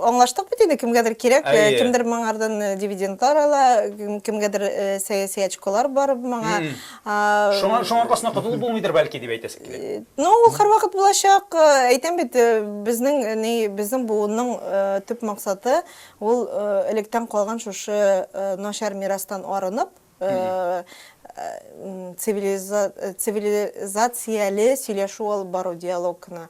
аңлаштык бит инде кемгәдер кирәк, кемдер моңардан дивидендлар ала, кемгәдер сәяси очколар бар моңа. Шуңа аркасына котылып булмыйдыр бәлки дип әйтәсең килә. Ну, ул һәрвакыт булачак. Әйтәм бит, безнең буынның төп максаты ул электән калган шушы начар мирастан арынып, цивилизацияле сөйләшү алып бару, диалогны.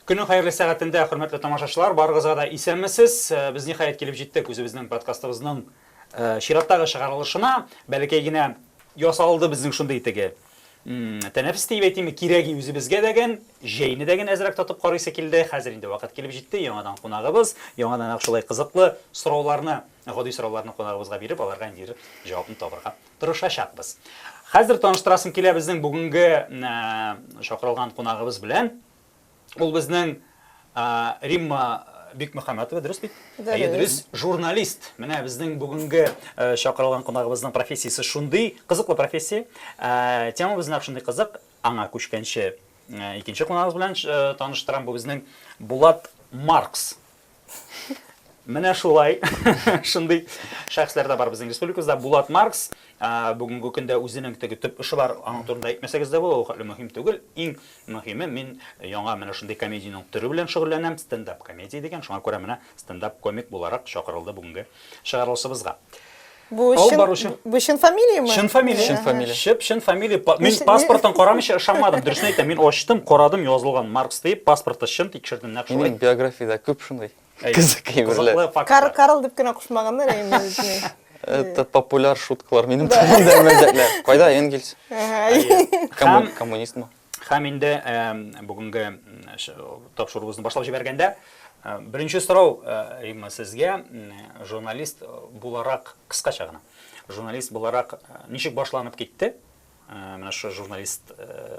Күннең хәерле сәгатендә, хөрмәтле тамашачылар, барыгызга да исәнмесез. Без ниһаять килеп җиттек үзебезнең подкастыбызның чираттагы чыгарылышына. Бәлки генә ясалды безнең шундый теге. Тәнәфес дип әйтим, кирәги үзебезгә дәгән, җәйне дәгән әзрәк тотып карыйсы килде. Хәзер инде вакыт килеп җитте. Яңадан кунагыбыз, яңадан шулай кызыклы сорауларны, гади сорауларны кунагыбызга биреп, аларга инде җавапны табырга тырышачакбыз. Хәзер таныштырасым килә безнең бүгенге чакырылган кунагыбыз белән. Ул безнең Римма Бикмөхәммәтова, дөрес бит? Дөрес, журналист. Менә безнең бүгенге чакырылган кунагыбызның профессиясе шундый кызыклы профессия. Темабыз нәкъ шундый кызык. Аңа күчкәнче икенче кунагыбыз белән таныштырам. Бу безнең Булат Маркс. Менә шулай шундый шәхесләр дә бар безнең республикабызда. Булат Маркс бүгенге көндә үзенең теге төп эше бар. Аның турында әйтмәсәгез дә була, ул хәтле мөһим түгел. Иң мөһиме, мин яңа менә шундый комедияның түре белән шөгыльләнәм, стендап комедия дигән. Шуңа күрә менә стендап комик буларак чакырылды бүгенге чыгарылышыбызга. Бу чын фамилиямы? Чын фамилия. Чын фамилия. Мин паспортын карамыйча ышанмадым. Дөресен әйтәм, мин ачтым, карадым, язылган Маркс дип, паспорты чын тикшердем нәкъ шулай. Минем биографиядә күп шундый. Кызык әйберләр. Карл дип кенә кушмаганнар инде. Это популяр шуткалар минем турымда мәзәкләр. Кайда Энгельс? Коммунистмы? Һәм инде бүгенге тапшыруыбызны башлап җибәргәндә, беренче сорау Римма сезгә, журналист буларак кыскача гына. Журналист буларак ничек башланып китте? Менә шу журналист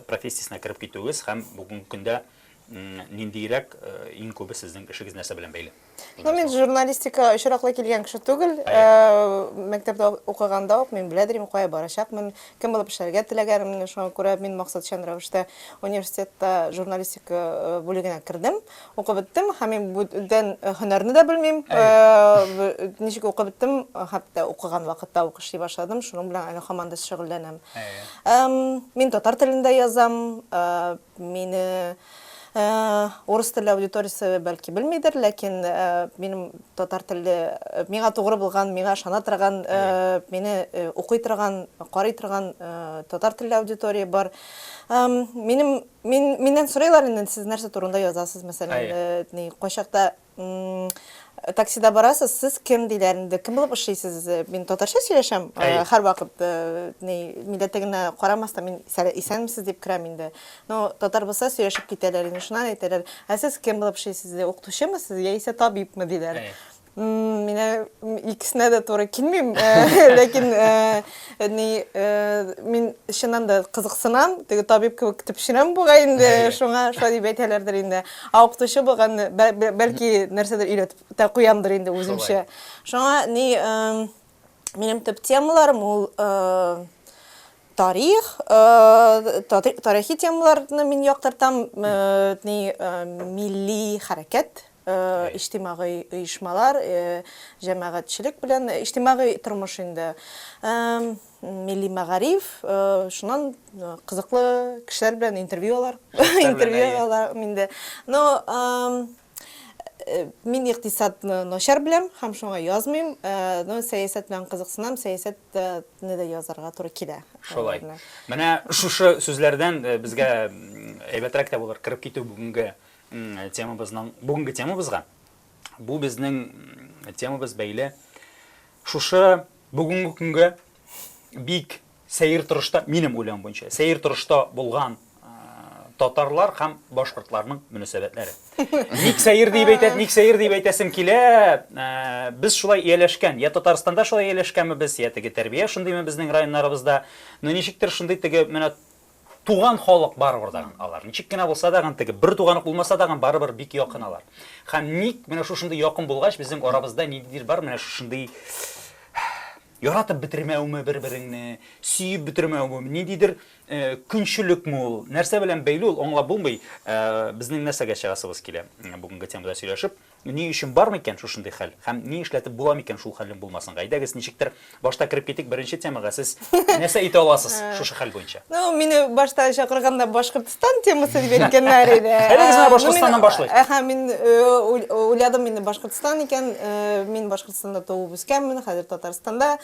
профессиясенә кереп китүегез һәм бүгенге көндә ниндирәк иң күбе сезнең эшегез нәрсә белән бәйле? Мин журналистика очраклы килгән кеше түгел. Мәктәптә укыганда ук мин беләдем кая барачакмын, кем булып эшләргә теләгәнмен. Шуңа күрә мин максатчан рәвештә университетта журналистика бүлегенә кердем. Укып биттем, һәм мин бүдән һөнәрне дә белмим. Ничек укып биттем, хәтта укыган вакытта укышлый башладым. Шуның белән әле һаман да шөгыльләнәм. Мин татар телендә язам. Мине урыс телле аудиториясе бәлки белмидер, ләкин минем татар телле миңа тугры булган, миңа ышана торган, мине укый торган, карый торган татар телле аудитория бар. Миннән сорыйлар инде, сез нәрсә турында язасыз, мәсәлән, кайчакта таксида барасыз, сез кем диләр инде, кем булып эшлисез? Мин татарча сөйләшәм, һәрвакыт милләткә генә карамастан мин исәнмесез дип керәм инде. Но татар булса сөйләшеп китәләр инде, шуннан әйтәләр, сез кем булып эшлисез? Укытучымысыз яисә табибмы диләр. Мине икесенә дә туры килмим, ләкин мин чыннан да кызыксынам, теге табиб кебек тепшерәм буга инде, шуңа шулай дип әйтәләрдер инде. Укытучы булган бәлки нәрсәдер өйрәтеп тә куямдыр инде үземчә. Шуңа минем төп темаларым ул тарих, тарихи темаларны мин яктыртам, милли хәрәкәт, иҗтимагый оешмалар, җәмәгатьчелек белән иҗтимагый тормыш инде. Милли мәгариф, шуннан кызыклы кешеләр белән интервьюлар инде. Но мин икътисадны начар беләм, һәм шуңа язмыйм. Но сәясәт белән кызыксынам, сәясәтне дә язарга туры килә. Шулай. Менә шушы сүзләрдән безгә әйбәтрәк тә булыр кирип китү бүгенге темабызның бүгенге темабызга. Бу безнең темабыз бәйле шушы бүгенге көнгә бик сәер торышта, минем уйлам буенча, сәер торышта булган татарлар һәм башкортларның мөнәсәбәтләре. Ник сәер дип әйтәсем килә, без шулай ияләшкән, я Татарстанда шулай ияләшкәнме без, я теге тәрбия шундыймы безнең районнарыбызда. Но ничектер шундый теге менә туган халык барыбыр дагы алар. Ничек кенә булса да теге бер туганлык булмаса да барыбыр бик якын алар. Һәм ник менә шушындый якын булгач безнең арабызда ниндидер бар менә шушындый яратып бетермәүме бер-береңне, сөеп бетермәүме, ниндидер көнчүлекме ул, нәрсә белән бәйле ул аңлап булмый. Безнең нәрсәгә чыгасыбыз килә бүгенге темада сөйләшеп. Ни өчен бармы икән шушындый хәл? Һәм ни эшләтеп була микән шул хәлен булмасын? Әйдәгез, ничектер башта кирип китик беренче темага. Сез нәрсә әйтә аласыз шушы хәл буенча? Ну, мине башта чакырганда Башкортстан темасы дип әйткәннәр иде. Әйдәгез, менә Башкортстаннан башлыйк. Мин уйладым мине Башкортстан икән, мин Башкортстанда туып үскәнмен, хәзер Татарстанда.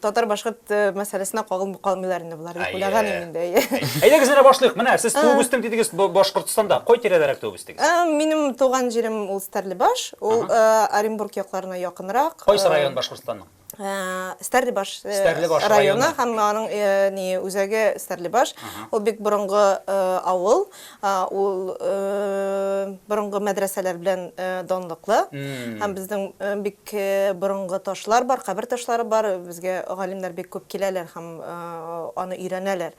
Татар башкорт мәсьәлесенә кагылмыйлар инде булар дип уйлаган инде. Әйдәгез, менә башлыйк. Менә сез туып үстем дидегез Башкортстанда. Кай тирәдәрәк туып үстегез? Минем туган җирем ул Стәрлебаш, ул Оренбург якларына якынрак. Кайсы район Башкортстанның? Стәрлебаш Стәрлебаш районы һәм аның үзәге Стәрлебаш. Ул бик борынгы авыл, ул борынгы мәдрәсәләр белән данлыклы. Һәм безнең бик борынгы ташлар бар, кабер ташлары бар. Безгә галимнәр бик күп киләләр һәм аны өйрәнәләр.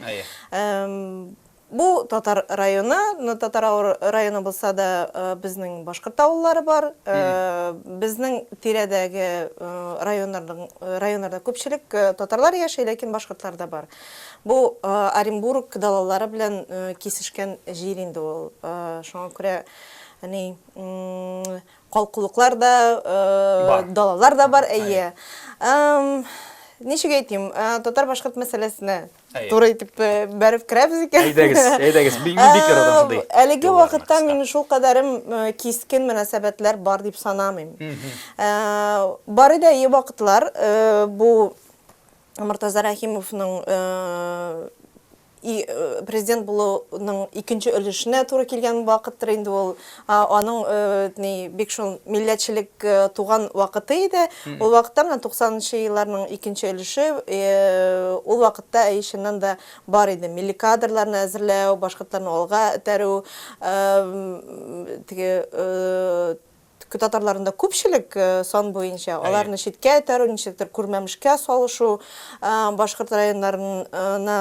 Бу Татар районы, но Татар районы булса да безнең башкорт авыллары бар. Безнең тирәдәге районнарда күпчелек татарлар яши, ләкин башкортлар да бар. Бу Оренбург далалары белән кисешкән җир инде ул. Шуңа күрә калкулыклар да, далалар да бар, әйе. Ничек әйтим, татар башкорт мәсьәләсенә туры итеп бәреп керәбез икән. Әйдәгез, бик яратам шундый. Әлеге вакытта мин шул кадәрем кискен мөнәсәбәтләр бар дип санамыйм. Бар иде вакытлар, бу Мортаза Рахимовның президент булуның икенче өлешенә туры килгән вакыттыр инде ул. Аның бик шул милләтчелек туган вакыты иде. Ул вакытта 90-нчы елларның икенче өлеше, ул вакытта әйшеннән дә бар иде. Милли кадрларны әзерләү, башкортларны алга этәрү, теге татарларында күпчелек сан буенча аларны читкә этәрү, ничектер күрмәмешкә салышу, башкорт районнарына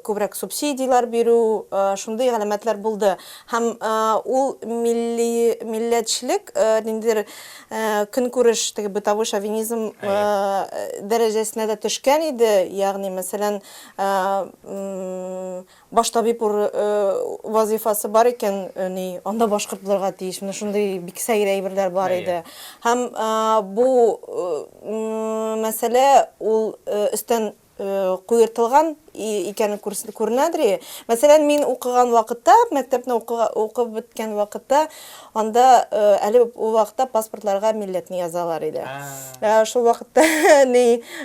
күбрәк субсидиялар бирү, шундый галәмәтләр булды. Һәм ул милләтчелек ниндидер көнкүреш, теге бытовой шовинизм дәрәҗәсенә дә төшкән иде. Ягъни, мәсәлән, баш табиб вазифасы бар икән, анда башкорт булырга тиеш. Менә шундый бик сәер әйберләр бар иде. Һәм бу мәсьәлә ул өстән куертылган икәнен күренәдер. Мәсәлән, мин укыган вакытта, мәктәпне укып беткән вакытта, анда әле ул вакытта паспортларга милләтне язалар иде. Шул вакытта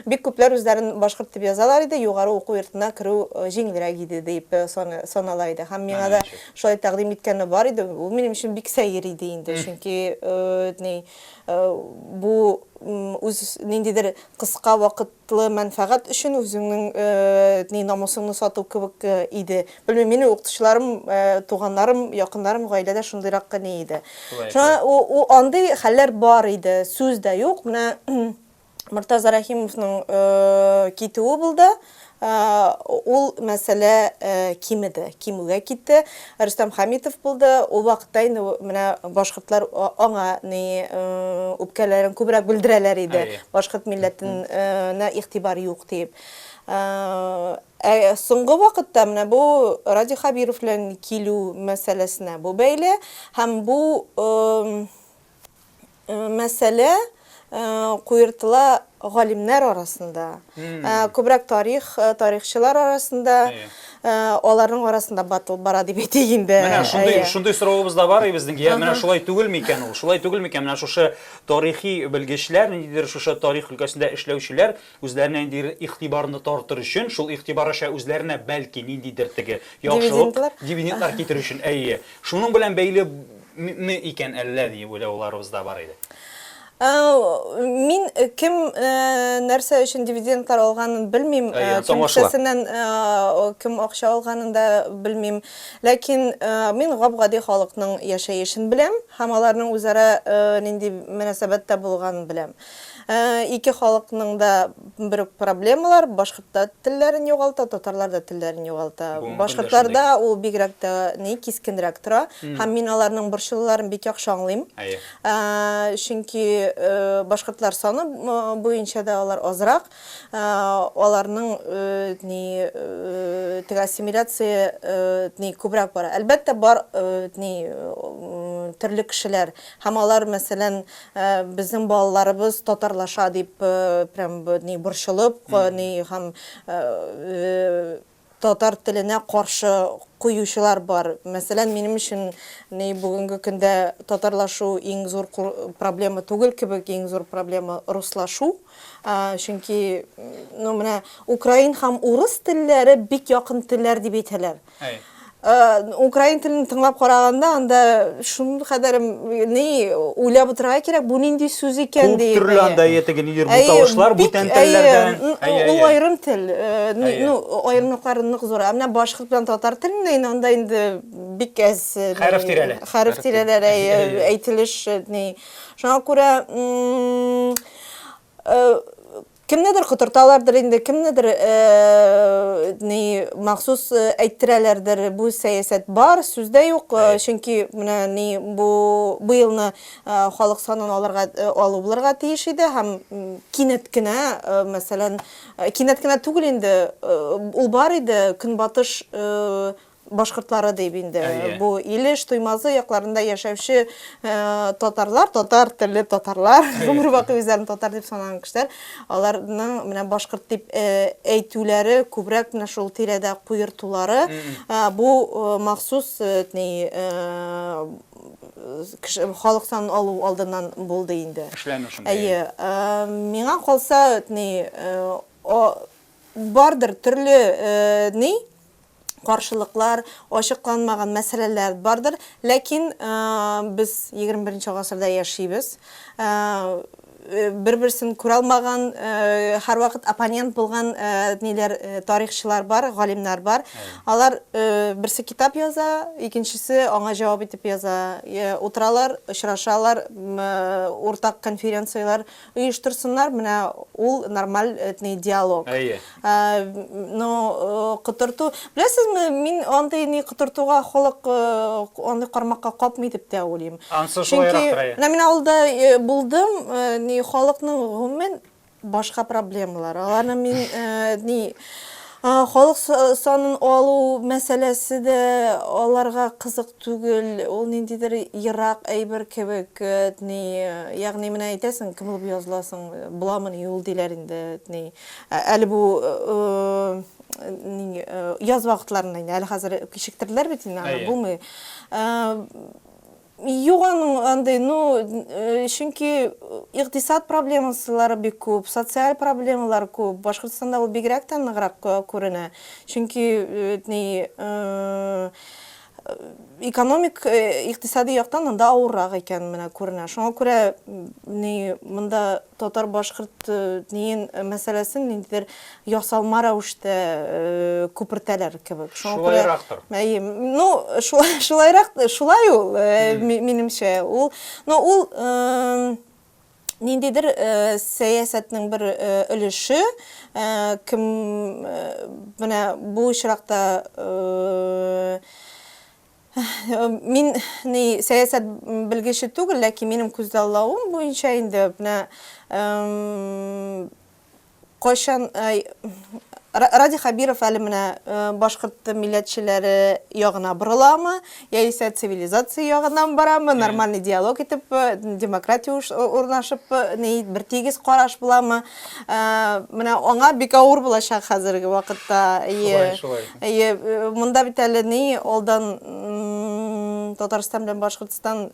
бик күпләр үзләрен башкорт дип язалар иде, югары уку йортына керү җиңелрәк иде дип санала иде. Һәм миңа да шулай тәкъдим иткәне бар иде. Ул минем өчен бик сәер иде инде, чөнки бу үз ниндидер кыска вакытлы мәнфәгать өчен үзеңнең намусыңны сату кебек иде. Белмим, минем укытучыларым, туганнарым, якыннарым гаиләдә шундыйрак кыны иде. Шуңа андый хәлләр бар иде, сүз дә юк. Менә Мортаза Рахимовның китүе булды. Ул мәсьәлә кимүгә китте. Рөстәм Хәмитов булды. Ул вакытта инде менә башкортлар аңа үпкәләрен күбрәк белдерәләр иде. Башкорт милләтенә игътибар юк дип. Соңгы вакытта менә бу Ради Хабиров белән килү мәсьәләсенә бу бәйле һәм бу мәсьәлә куертыла галимнәр арасында, күбрәк тарихчылар арасында, аларның арасында батыл бара дип әйтик инде. Менә шундый соравыбыз да бар безнең. Менә шулай түгел микән ул? Шулай түгел микән? Менә шушы тарихи белгечләр, ниндидер шушы тарих өлкәсендә эшләүчеләр үзләренә ниндидер игътибарны тартыр өчен, шул игътибар аша үзләренә бәлки ниндидер теге яхшылык, дивидендлар китерү өчен, шуның белән бәйле икән әллә дип уйлауларыбыз да бар иде. Мин кем нәрсә өчен дивидендлар алганын белмим, кем кесәсеннән кем акча алганын да белмим. Ләкин мин гап-гади халыкның яшәешен беләм, һәм аларның үзара нинди мөнәсәбәттә булганын беләм. Ике халыкның да бер проблемалар, башкорт телләрен югалта, татарлар да телләрен югалта. Башкортларда ул бигрәк тә кискенрәк тора, һәм мин аларның борчылуларын бик яхшы аңлыйм. Чөнки башкортлар саны буенча да алар азрак, аларның ассимиляция күбрәк бара. Әлбәттә бар төрле кешеләр, һәм алар мәсәлән безнең балаларыбыз татарлаша дип прям борчылып, һәм татар теленә каршы куючылар бар. Мәсәлән, минем өчен бүгенге көндә татарлашу иң зур проблема түгел кебек, иң зур проблема руслашу. Чөнки менә украин һәм урыс телләре бик якын телләр дип әйтәләр. Украин телен тыңлап караганда, анда шундый кадәр уйлап утырырга кирәк, бу нинди сүз икән дип. Күп төрле анда ятыгын йөр буталышлар, бүтән телләрдән. Ул аерым тел. Аерымлыклары нык зур. Менә башкорт белән татар теленнән анда инде бик әз хәреф тирәләр әйтелеш. Шуңа күрә кемнедер котырталардыр инде, кемнедер махсус әйттерәләрдер, бу сәясәт бар, сүздә юк, чөнки менә бу елны халык санын алу булырга тиеш иде, һәм кинәт кенә, мәсәлән, кинәт кенә түгел инде, ул бар иде, көнбатыш башкортлары дип инде. Бу Илеш, Туймазы якларында яшәүче татарлар, татар телле татарлар, гомер вакыт үзләрен татар дип санаган кешеләр, аларның менә башкорт дип әйтүләре күбрәк менә шул тирәдә куертулары, бу махсус халык санын алу алдыннан булды инде. Миңа калса, бардыр төрле каршылыклар, ачыкланмаган мәсьәләләр бардыр, ләкин без 21 гасырда яшибез. Бер-берсен күрә алмаган, һәрвакыт оппонент булган тарихчылар бар, галимнар бар. Алар берсе китап яза, икенчесе аңа җавап итеп яза. Утыралар, очрашалар, уртак конференциялар оештырсыннар, менә ул нормаль диалог. Кытырту. Беләсезме, мин андый кытыртуга халык андый кармакка капмый дип тә уйлыйм. Чөнки мин алда булдым, халыкның гомумән башка проблемалар. Аларны мин халык санын алу мәсьәләсе дә аларга кызык түгел, ул ниндидер ерак әйбер кебек, ягъни менә әйтәсең, кем булып языласың, буламын юл диләр инде, әле бу яз вакытларында инде, әле хәзер кичектерделәр бит инде, булмый. Юганың андай, чөнки икътисад проблемалары бик күп, социаль проблемалар күп. Башкортстанда ул бигрәк тә ныграк күренә. Чөнки экономик, икътисади яктан анда авыррак икән менә күренә. Шуңа күрә монда татар-башкорт мәсьәләсен ниндидер ясалма рәвештә күпертәләр кебек. Шулайрактыр. Шулай ул, минемчә. Ул ниндидер сәясәтнең бер өлеше, кем менә бу очракта мин сәясәт белгече түгел, ләкин минем күздаллавым буенча инде кайчан Ради Хабиров әле менә башкорт милләтчеләре ягына борыламы, яисә цивилизация ягыннан барамы, нормальный диалог итеп, демократия урнашып, бер тигез караш буламы. Менә аңа бик авыр булачак хәзерге вакытта. Монда бит әле алдан Татарстан белән Башкортстан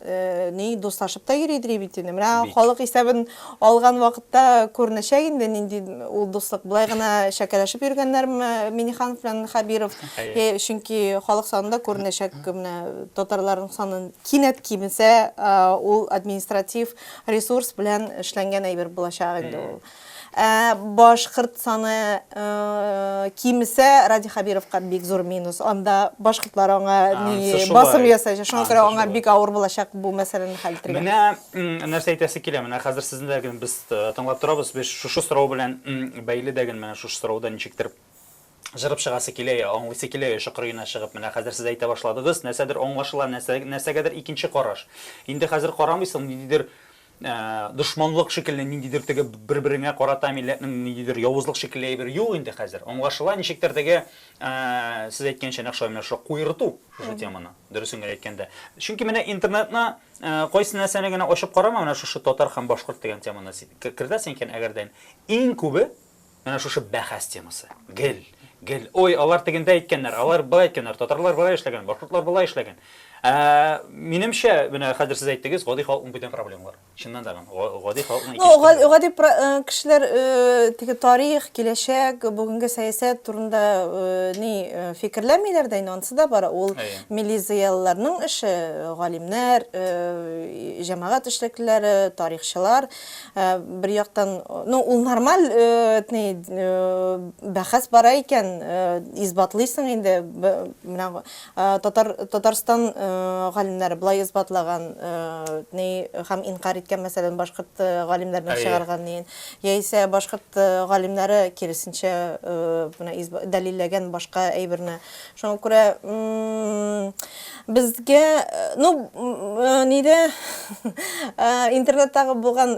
ни дуслашып та йөридер бит инде. Менә халык исәбен алган вакытта күренәчәк инде нинди ул дуслык. Булай гына шәкәләшеп йөргәннәрме Миниханов белән Хабиров. Чөнки халык санында күренәчәк менә татарларның санын кинәт кимесә, ул административ ресурс белән эшләнгән әйбер булачак инде ул. Башкорт саны кимесә Ради Хабировка бик зур минус. Анда башкортлар аңа ни басым ясаячак. Шуңа күрә аңа бик авыр булачак бу мәсьәләне хәл итәргә. Менә нәрсә әйтәсе килә. Менә хәзер сезне дә без тыңлап торабыз. Без шушы сорау белән бәйле дәген менә шушы сорауда ничектер җырып чыгасы килә, аңлыйсы килә, шыкырына чыгып. Менә хәзер сез әйтә башладыгыз. Нәрсәдер аңлашыла, нәрсәгәдер икенче караш. Инде хәзер карамыйсың, ниндидер дошманлык шикелле, ниндидер теге бер-береңә карата милләтнең ниндидер явызлык шикелле әйбер юк инде хәзер. Аңлашыла, ничектер теге сез әйткәнчә нәкъ менә шул куйрыту шушы теманы. Дөресен әйткәндә. Чөнки менә интернетны кайсы нәрсәне генә ачып карама, менә шушы татар һәм башкорт дигән теманы кертәсең икән әгәрдән. Иң күбе менә шушы бәхәс темасы. Гел. Ой, алар тегендә әйткәннәр, алар былай әйткәннәр, татарлар былай эшләгән, башкортлар былай эшләгән. Минемчә, менә хәзер сез әйттегез, гади халыкның бүтән проблемалары. Чыннан да гади халыкның икенче. Гади кешеләр теге тарих, киләчәк, бүгенге сәясәт турында ни фикерләмиләр дә, анысы да бар. Ул милли зыялыларның эше, галимнәр, җәмәгать эшлеклеләре, тарихчылар. Бер яктан, ул нормаль бәхәс бара икән, избатлыйсың инде. Менә Татарстан галимнәре булай избатлаган һәм инкар иткән мәсәлән башкорт галимнәренең чыгарган яисә башкорт галимнәре киресенчә дәлилләгән башка әйберне. Шуңа күрә безгә ниде интернеттагы булган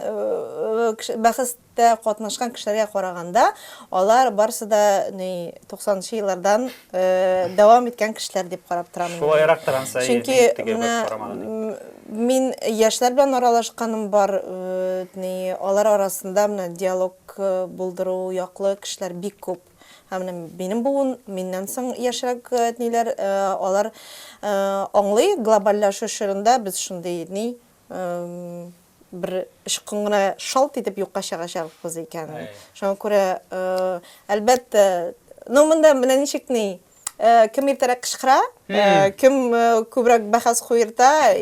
бәхәстә катнашкан кешеләргә караганда, алар барысы да 90-нчы еллардан дәвам иткән кешеләр дип карап торам. Шулайрак таранса. Чөнки мин яшьләр белән аралашканым бар, алар арасында менә диалог булдыру яклы кешеләр бик күп. Һәм минем буын, миннән соң яшьрәк ниләр, алар аңлый глобальләшү чорында без шундый бер ышкынгына шалт итеп юкка чыгачакбыз икән. Шуңа күрә әлбәттә, монда менә ничек кем иртәрәк кычкыра, кем күбрәк бәхәс куерта,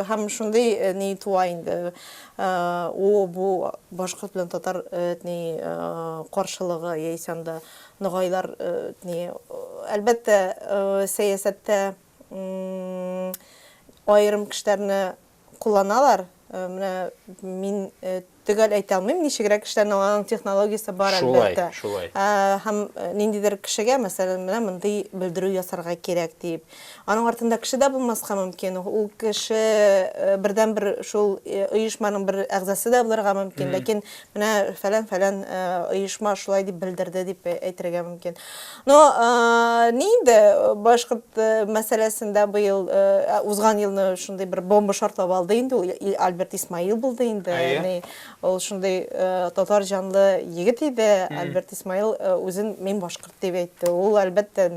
һәм шундый туа инде. Бу башкорт белән татар каршылыгы яисә анда ныгайлар әлбәттә сәясәттә аерым кешеләрне кулланалар. Менә мин төгәл әйтә алмыйм, ничегрәк кешеләрнең аның технологиясе бар әлбәттә. Һәм ниндидер кешегә, мәсәлән, менә мондый белдерү ясарга кирәк дип. Аның артында кеше дә булмаска мөмкин. Ул кеше бердән-бер шул оешманың бер әгъзасы да булырга мөмкин. Ләкин менә фәлән оешма шулай дип белдерде дип әйтергә мөмкин. Нинде башкорт мәсьәләсендә быел узган елны шундый бер бомба шартлап алды инде. Ул Альберт Исмаил булды инде. Ул шундый татар жанлы егет иде. Альберт Исмаил үзен мин башкорт дип әйтте. Ул әлбәттә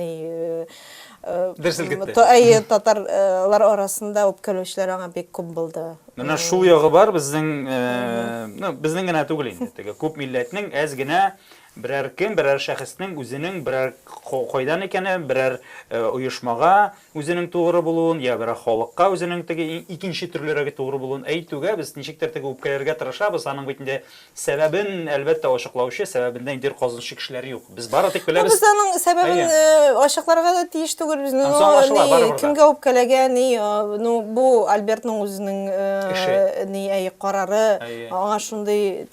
татарлар арасында үпкәләүчеләр аңа бик күп булды. Менә шул ягы бар безнең генә түгел инде. Теге күп милләтнең әз генә берәр кем, берәр шәхеснең үзенең берәр кайдан икәнен, берәр оешмага үзенең тугры булуын, я берәр халыкка үзенең теге икенче төрлерәге тугры булуын әйтүгә без ничектер теге үпкәләргә тырышабыз. Аның бит инде сәбәбен әлбәттә ачыклаучы, сәбәбендә инде казынчы кешеләр юк. Без бары тик беләбез. Без аның сәбәбен ачыкларга да тиеш түгел. Без кемгә үпкәләгән, бу Альбертның үзенең карары, аңа шундый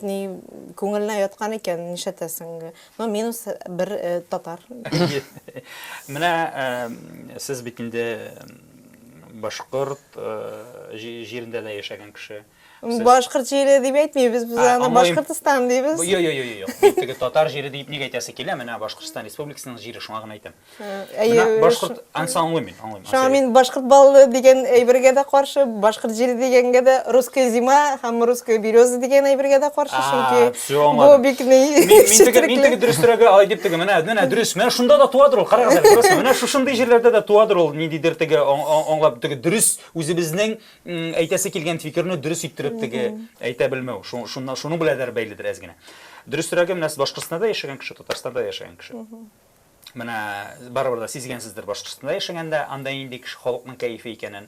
күңеленә яткан икән, нишәтәсең. Минус бер татар. Менә сез бит инде башкорт җирендә дә яшәгән кеше. Башкорт жери дип әйтмибез, без аны аңлайм. Башкортстан дибез. Юк. Теге татар җире дип ник әйтәсе килә, менә Башкортстан Республикасының җире шуңа гына әйтәм. Менә Башкорт ансамблы мин. Шуңа мин башкорт баллы дигән әйбергә дә каршы, башкорт җире дигәнгә дә русская зима һәм русская береза дигән әйбергә дә каршы, чөнки бу бик Мин теге дөрестерәгә ай дип теге менә дөрес. Менә шунда да туадыр ул. Карагыз, күрәсезме? Менә шушындый җирләрдә дә туадыр ул. Ниндидер теге аңлап теге дөрес үзебезнең әйтәсе килгән фикерне дөрес иттереп теге әйтә белмәү. Шуны беләдер бәйледер әз генә. Дөрестерәге менә Башкортстанда яшәгән кеше, Татарстанда яшәгән кеше. Менә барыбер да сизгәнсездер Башкортстанда яшәгәндә, анда инде кеше халыкның кәефе икәнен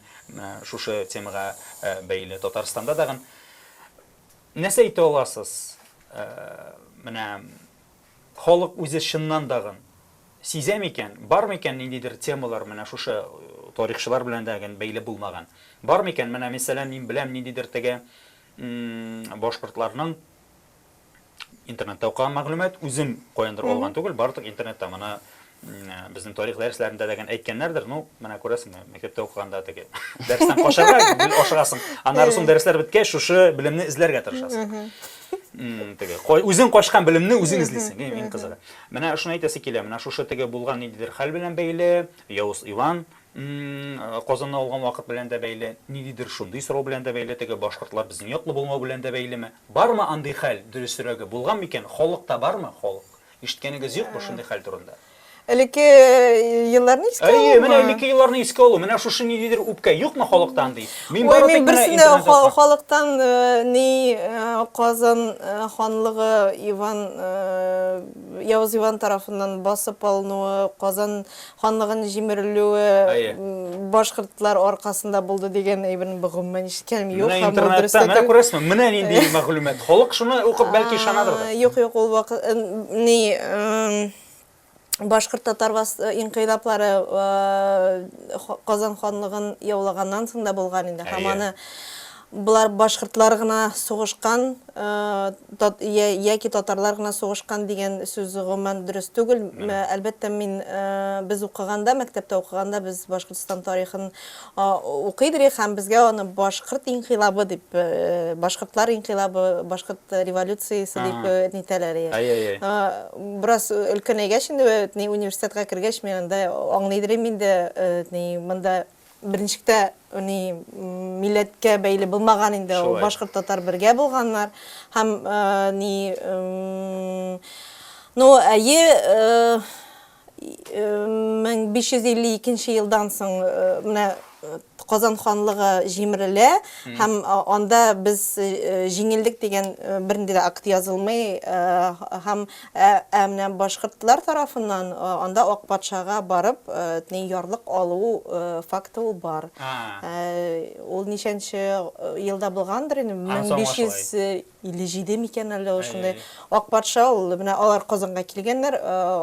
шушы темага бәйле Татарстанда дагы нәрсә әйтә аласыз? Менә халык үзе чыннан дагы сизә микән, бар микән ниндидер темалар менә шушы тарихчылар белән дәгән бәйле булмаган. Бар микән менә мәсәлән мин беләм ниндидер теге башкортларның интернетта укыган мәгълүмат үзем каяндыр алган түгел, барлык интернетта моны безнең тарих дәресләрендә дәгән әйткәннәрдер. Ну, менә күрәсеңме, мәктәптә укыганда теге дәрестән качарга бил ашыгасың. Аннары соң дәресләр беткәч, шушы белемне эзләргә тырышасың. Теге үзең качкан белемне үзең эзлисең, иң кызыгы. Менә шуны әйтәсе килә, менә шушы теге булган ниндидер хәл белән бәйле, Явыз Иван Казанны алган вакыт белән дә бәйле, ниндидер шундый сорау белән дә бәйле, теге башкортлар безнең яклы булмау белән дә бәйлеме? Бармы андый хәл дөресрәге? Булган микән? Халыкта бармы халык? Ишеткәнегез юкмы шундый хәл турында? Элекке елларны искә алу. Менә элекке елларны искә алу, менә шушы ниндидер үпкә юкмы халыктан ди. Мин берсендә халыктан ни Казан ханлыгы Явыз Иван тарафыннан басып алынуы, Казан ханлыгын җимерелүе башкортлар аркасында булды дигән әйберне гомумән ишеткәнем юк. Менә интернетта менә күрәсезме? Менә нинди мәгълүмат. Халык шуны укып бәлки ышанадыр да. Юк, ул вакыт ни башкорт татар инкыйлаплары Казан ханлыгын яулаганнан соң да булган инде. Һәм аны булар башкортлар гына сугышкан, яки татарлар гына сугышкан дигән сүз гомумән дөрес түгел. Әлбәттә мин без укыганда, мәктәптә укыганда без Башкортстан тарихын укыйдыр һәм безгә аны башкорт инкыйлабы дип, башкортлар инкыйлабы, башкорт революциясе дип нитәләр. Бераз өлкәнәйгәч инде университетка кергәч мин анда аңлыйдырым инде монда беренчектә милләткә бәйле булмаган инде ул башкорт татар бергә булганнар һәм 1552 елдан соң менә Казан ханлыгы җимерелә һәм анда без җиңелдек дигән бернинди акт язылмый һәм менә башкортлар тарафыннан анда ак патшага барып ярлык алу факты ул бар. Ул ничәнче елда булгандыр инде 1557 микән әле шундай ак патша ул менә алар Казанга килгәннәр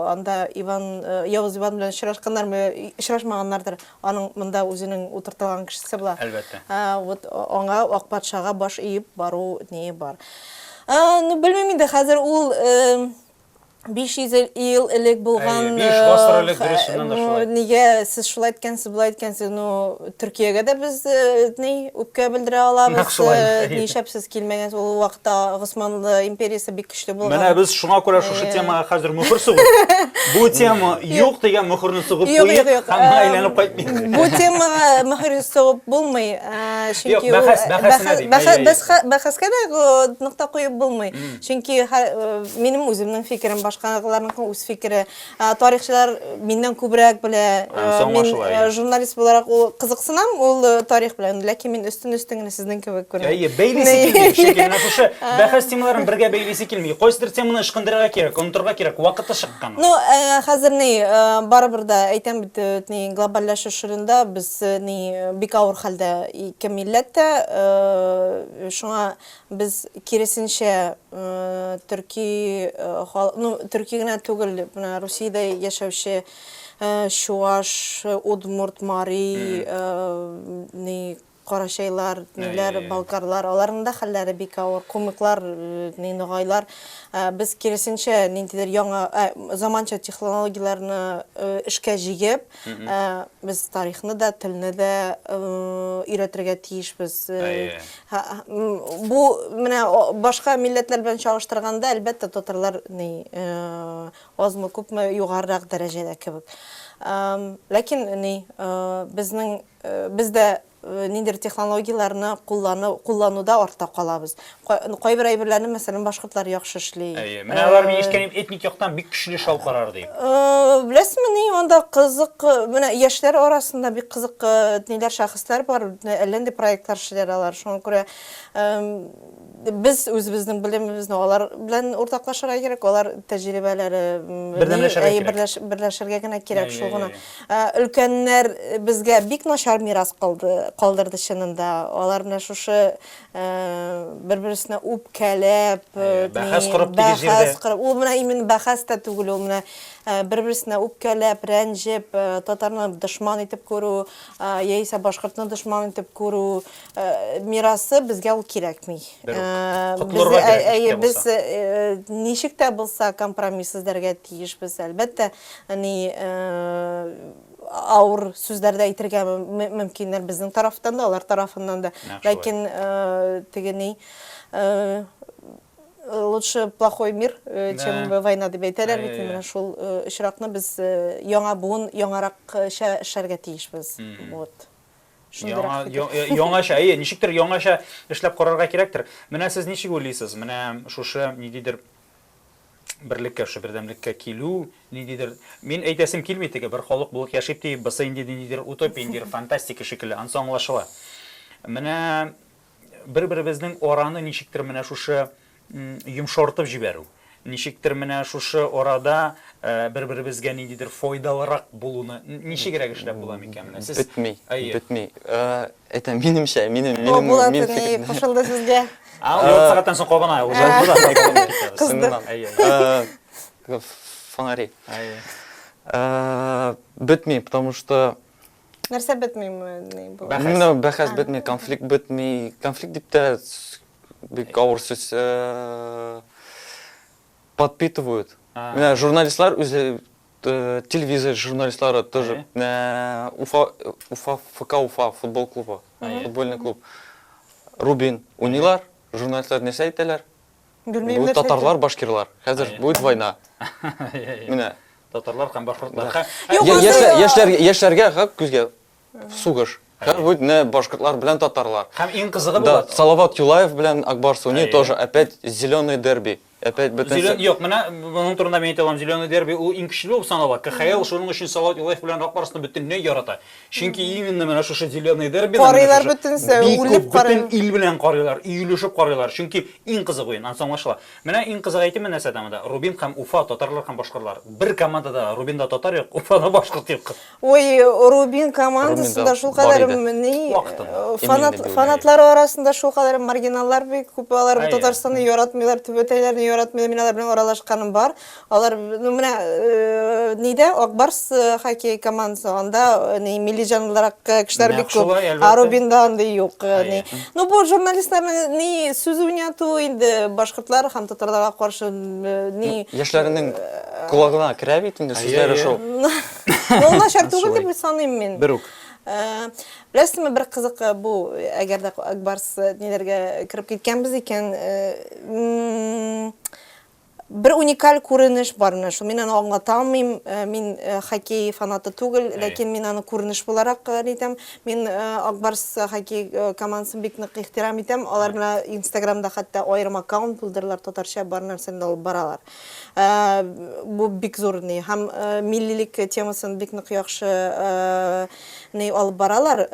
анда Явыз Иван белән очрашканнармы очрашмаганнардыр аның монда үзенең утыртылган кешесе була. Әлбәттә. Вот аңа ак патшага баш иеп бару не бар. Белмим инде хәзер ул 500 ел элек булган. 5 гасыр элек дөресеннән дә шулай. Нигә сез шулай әйткәнсез, булай әйткәнсез, Төркиягә дә без үпкә белдерә алабыз. Нишәпсез килмәгән ул вакытта Госманлы империясе бик көчле булган. Менә без шуңа күрә шушы темага хәзер мөхөр сугып. Бу тема юк дигән мөхөрне сугып куйып, һәм әйләнеп кайтмый. Бу темага мөхөр сугып булмый. Чөнки бәхәскә дә нокта куеп булмый. Чөнки минем үземнең фикерем башкаларның үз фикере. Тарихчылар миннән күбрәк белә. Мин журналист буларак ул кызыксынам ул тарих белән, ләкин мин үстен генә сезнең кебек күрәм. Бәйлисе килми, чөнки менә шушы бәхәс темаларын бергә бәйлисе килми. Кайсыдыр теманы ышкындырырга кирәк, онытырга кирәк, вакыты чыккан. Хәзер барыбер да әйтәм бит, глобальләшү шурында без бик авыр хәлдә ике милләттә, шуңа без киресенчә Төрки генә түгел, Русиядә яшәүче Чуаш, Удмурт, Мари, карачайлар, ниләр, балкарлар, аларның да хәлләре бик авыр, комиклар, ногайлар. Без киресенчә ниндидер яңа заманча технологияларны эшкә җигеп, без тарихны да, телне дә өйрәтергә тиешбез. Бу менә башка милләтләр белән чагыштырганда, әлбәттә, татарлар азмы күпме югарырак дәрәҗәдә кебек. Ләкин бездә ниндидер технологияларны куллануда артта калабыз. Кайбер әйберләрне, мәсәлән, башкортлар яхшы эшли. Менә алар мин ишеткәнем этник яктан бик көчле шалып карар дип. Беләсезме, анда кызык, менә яшьләр арасында бик кызык ниләр шәхесләр бар, әллә нинди проектлар эшләр алар. Шуңа күрә без үзебезнең белемебезне алар белән уртаклашырга кирәк, алар тәҗрибәләре берләшергә генә кирәк, шул гына. Өлкәннәр безгә бик начар мирас калдырды чынында. Алар менә шушы бер-берсенә үпкәләп, бәхәс корып теге җирдә. Ул менә именно бәхәс тә түгел, ул менә бер-берсенә үпкәләп, рәнҗеп, татарны дошман итеп күрү, яисә башкортны дошман итеп күрү мирасы безгә ул кирәкми. Без ничек тә булса компромисс эзләргә тиешбез, әлбәттә, авыр сүзләрдә әйтергә мөмкиннәр безнең тарафтан да, алар тарафыннан да. Ләкин теге лучше плохой мир, чем война дип әйтәләр бит. Менә шул очракны без яңа буын, яңарак эшләргә тиешбез. Вот. Яңаша, ничектер яңаша эшләп карарга кирәктер. Менә сез ничек уйлыйсыз? Менә шушы ниндидер берлеккә, бердәмлеккә килү, ниндидер, мин әйтәсем килми теге бер халык булып яшәп ди, баса инде ниндидер утопия, ниндидер фантастика шикелле, ансы аңлашыла. Менә бер-беребезнең араны ничектер менә шушы йомшартып җибәрү. Ничектер менә шушы арада бер-беребезгә ниндидер файдалырак булуны ничегрәк эшләп була микән менә? Сез Бетми. Это минемчә, минем фикерем. Кушылды сезгә. Сәгатьтән соң кабана фонари. Бетми, потому что нәрсә бетми? Бәхәс бетми, конфликт бетми. Конфликт дип тә бик авыр сүз подпитывают. Менә журналистлар үзе телевизор журналистлары тоже Уфа футбол клубы, футбольный клуб. Рубин, унилар, журналистлар нәрсә әйтәләр? Бу татарлар, башкирлар. Хәзер будет война. Менә татарлар һәм башкортлар. Яшьләргә күзгә сугыш. Будет башкортлар белән татарлар. Һәм иң кызыгы була. Салават Юлаев белән Акбар Суни тоже опять зеленый дерби. Опять бөтен. Юк, менә моның турында мин әйтәм, зеленый дерби ул иң көчле булып санала. КХЛ шуның өчен Салават Юлаев белән Акбарсны бөтенләй ярата. Чөнки именно менә шушы зеленый дерби карыйлар бөтенсә, үлеп карыйлар. Бөтен ил белән карыйлар, өйлешеп карыйлар. Чөнки иң кызык уен, ансаңлашыла. Менә иң кызык әйтем менә сәдәмдә. Рубин һәм Уфа, татарлар һәм башкалар. Бер командада Рубинда татар юк, Уфада башкорт юк. Ой, Рубин командасында шул кадәр фанатлары арасында шул кадәр маргиналлар бик күп, алар Татарстанны яратмыйлар, төбәтәйләрне яратмыйлар, мин алар белән аралашканым бар. Алар менә нидә Акбарс хоккей командасы анда милли җанлыларак кешеләр бик күп. Рубинда андай юк. Ну бу журналистларның сүз уйнату инде башкортлар һәм татарларга каршы яшьләрнең колагына керә бит инде сүзләре шул. Ул начар түгел дип саныйм мин. Берүк. Беләсезме, бер кызык бу, әгәр дә Акбарс ниләргә кереп киткәнбез икән, бер уникаль күренеш бар менә шул. Мин аны аңлата алмыйм, мин хоккей фанаты түгел, ләкин мин аны күренеш буларак әйтәм. Мин Акбарс хоккей командасын бик нык ихтирам итәм. Алар менә Инстаграмда хәтта аерым аккаунт булдыралар, татарча бар нәрсәне алып баралар. Бу бик зур һәм миллилек темасын бик нык яхшы алып баралар.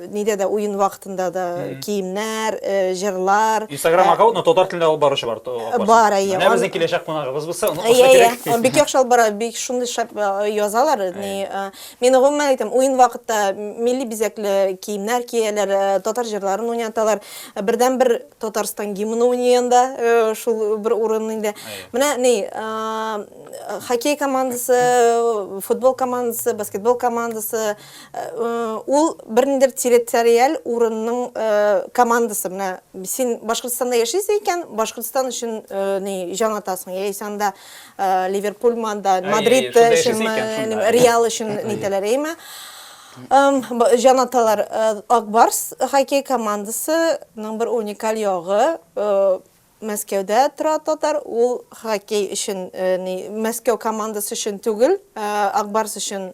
Нидә дә уен вакытында да киемнәр, җырлар. Инстаграм аккаунтны татар телендә алып баручы бар. Бар, менә безнең киләчәк кунагыбыз булса, уны Иә, бик яхшы бара, бик шундый шәп язалар. Мен гомумән әйтәм, уен вакытта милли бизәкле киемнәр кияләр, татар җырларын уйнаталар. Бердән-бер Татарстан гимны уйнаганда, шул бер урын инде. Менә хоккей командасы, футбол командасы, баскетбол командасы, ул берниндер территориаль урынның командасы. Менә син Башкортстанда яшисең икән, Башкортстан өчен җанатасың. Яисәндә Ливерпуль манда, Мадрид өчен, Реал өчен нителәрейме. Җанаталар Акбарс хоккей командасының бер уникаль ягы Мәскәүдә тора татар, ул хоккей өчен Мәскәү командасы өчен түгел, Акбарс өчен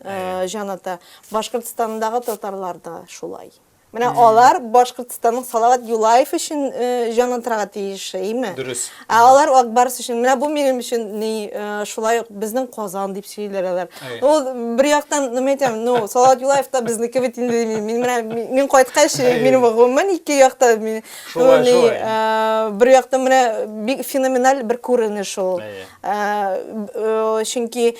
җаната. Башкортстандагы татарлар да шулай. Менә алар Башкортстанның Салават Юлаев өчен җанатырга тиеш, әйме? Дөрес. Алар Акбарс өчен, менә бу минем өчен шулай ук безнең Казан дип сөйләрләр. Ул бер яктан, әйтәм, Салават Юлаев та безнеке бит инде. Мин кайткач, минем гомумән ике якта бер яктан менә бик феноменаль бер күренеш ул. Чөнки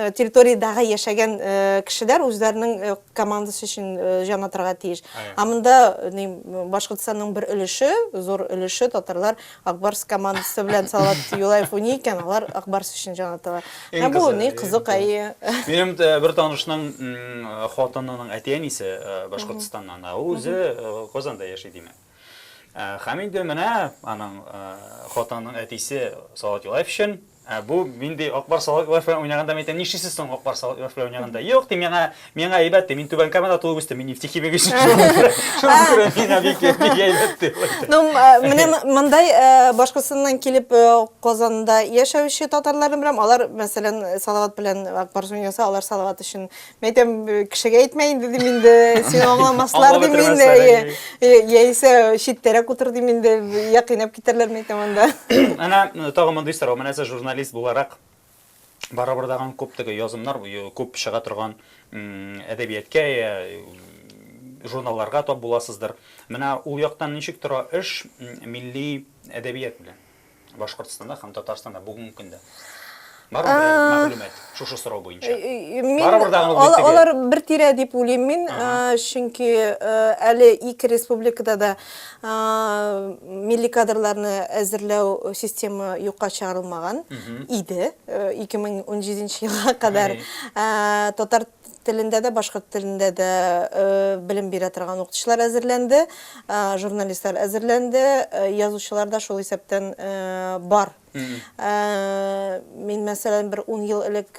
территориядагы яшәгән кешеләр үзләренең командасы өчен җанатырга тиеш. Амында Башкортстанның бер өлеше, зур өлеше татарлар Акбарс командасы белән Салават Юлаев уйный икән, алар Акбарс өчен җанаталар. Бу кызык әйе. Минем бер танышның хатынының әтиәнисе Башкортстаннан, ул үзе Казанда яши диме. Һәм инде менә аның хатынының әтисе Салават Юлаев өчен бу минде Акбар Салават Юлаев уйнаганда әйтәм, нишлисез соң Акбар Салават Юлаев уйнаганда? Юк, миңа әйбәт, мин түбән камерада туып үстем, мин нефтехимик өчен. Шуңа миңа бик әйбәт. Менә мондай Башкортстаннан килеп Казанда яшәүче татарларны беләм, алар мәсәлән Салават белән Акбар уйнаса, алар Салават өчен әйтәм, кешегә әйтмә инде дим инде, син аңламаслар дим инде. Яисә читтәрәк утыр дим инде, якынап китәрләр әйтәм анда. Ана тагын мондый сорау, менә журналист буларак барабырдаган күптәге язымнар, күп чыга торган әдәбиятка, журналларга тап буласыздыр. Менә ул яктан ничек тора эш милли әдәбият белән Башкортстанда һәм Татарстанда бүгенге көндә? Бар мәгълүмат шушы сорау буенча. Алар бер тирә дип уйлыйм мин, чөнки әле ике республикада да милли кадрларны әзерләү система юкка чыгарылмаган иде. 2017 елга кадәр татар телендә дә, башкорт телендә дә белем бирә торган укытучылар әзерләнде, журналистлар әзерләнде, язучылар да шул исәптән бар. Мин мәсәлән бер 10 ел элек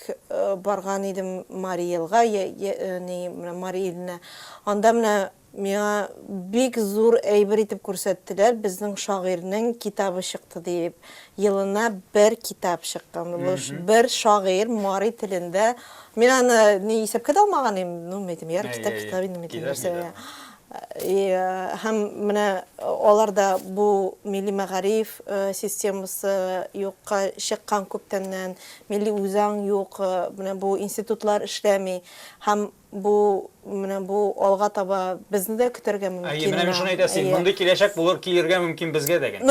барган идем Мари Илга, Мари Илне. Анда менә миңа бик зур әйбер итеп күрсәттеләр, безнең шагыйрьнең китабы чыкты дип. Елына бер китап чыккан. Бер шагыйрь Мари телендә. Мин аны исәпкә дә алмаган идем, әйтәм, яр китап инде әйтәм. Һәм менә аларда бу милли мәгариф системасы юкка чыккан күптәннән, милли үзаң юк, менә бу институтлар эшләми, һәм бу алга таба безне дә көтәргә мөмкин. Менә шуны әйтәсең, мондый киләчәк булыр, килергә мөмкин безгә дәгән.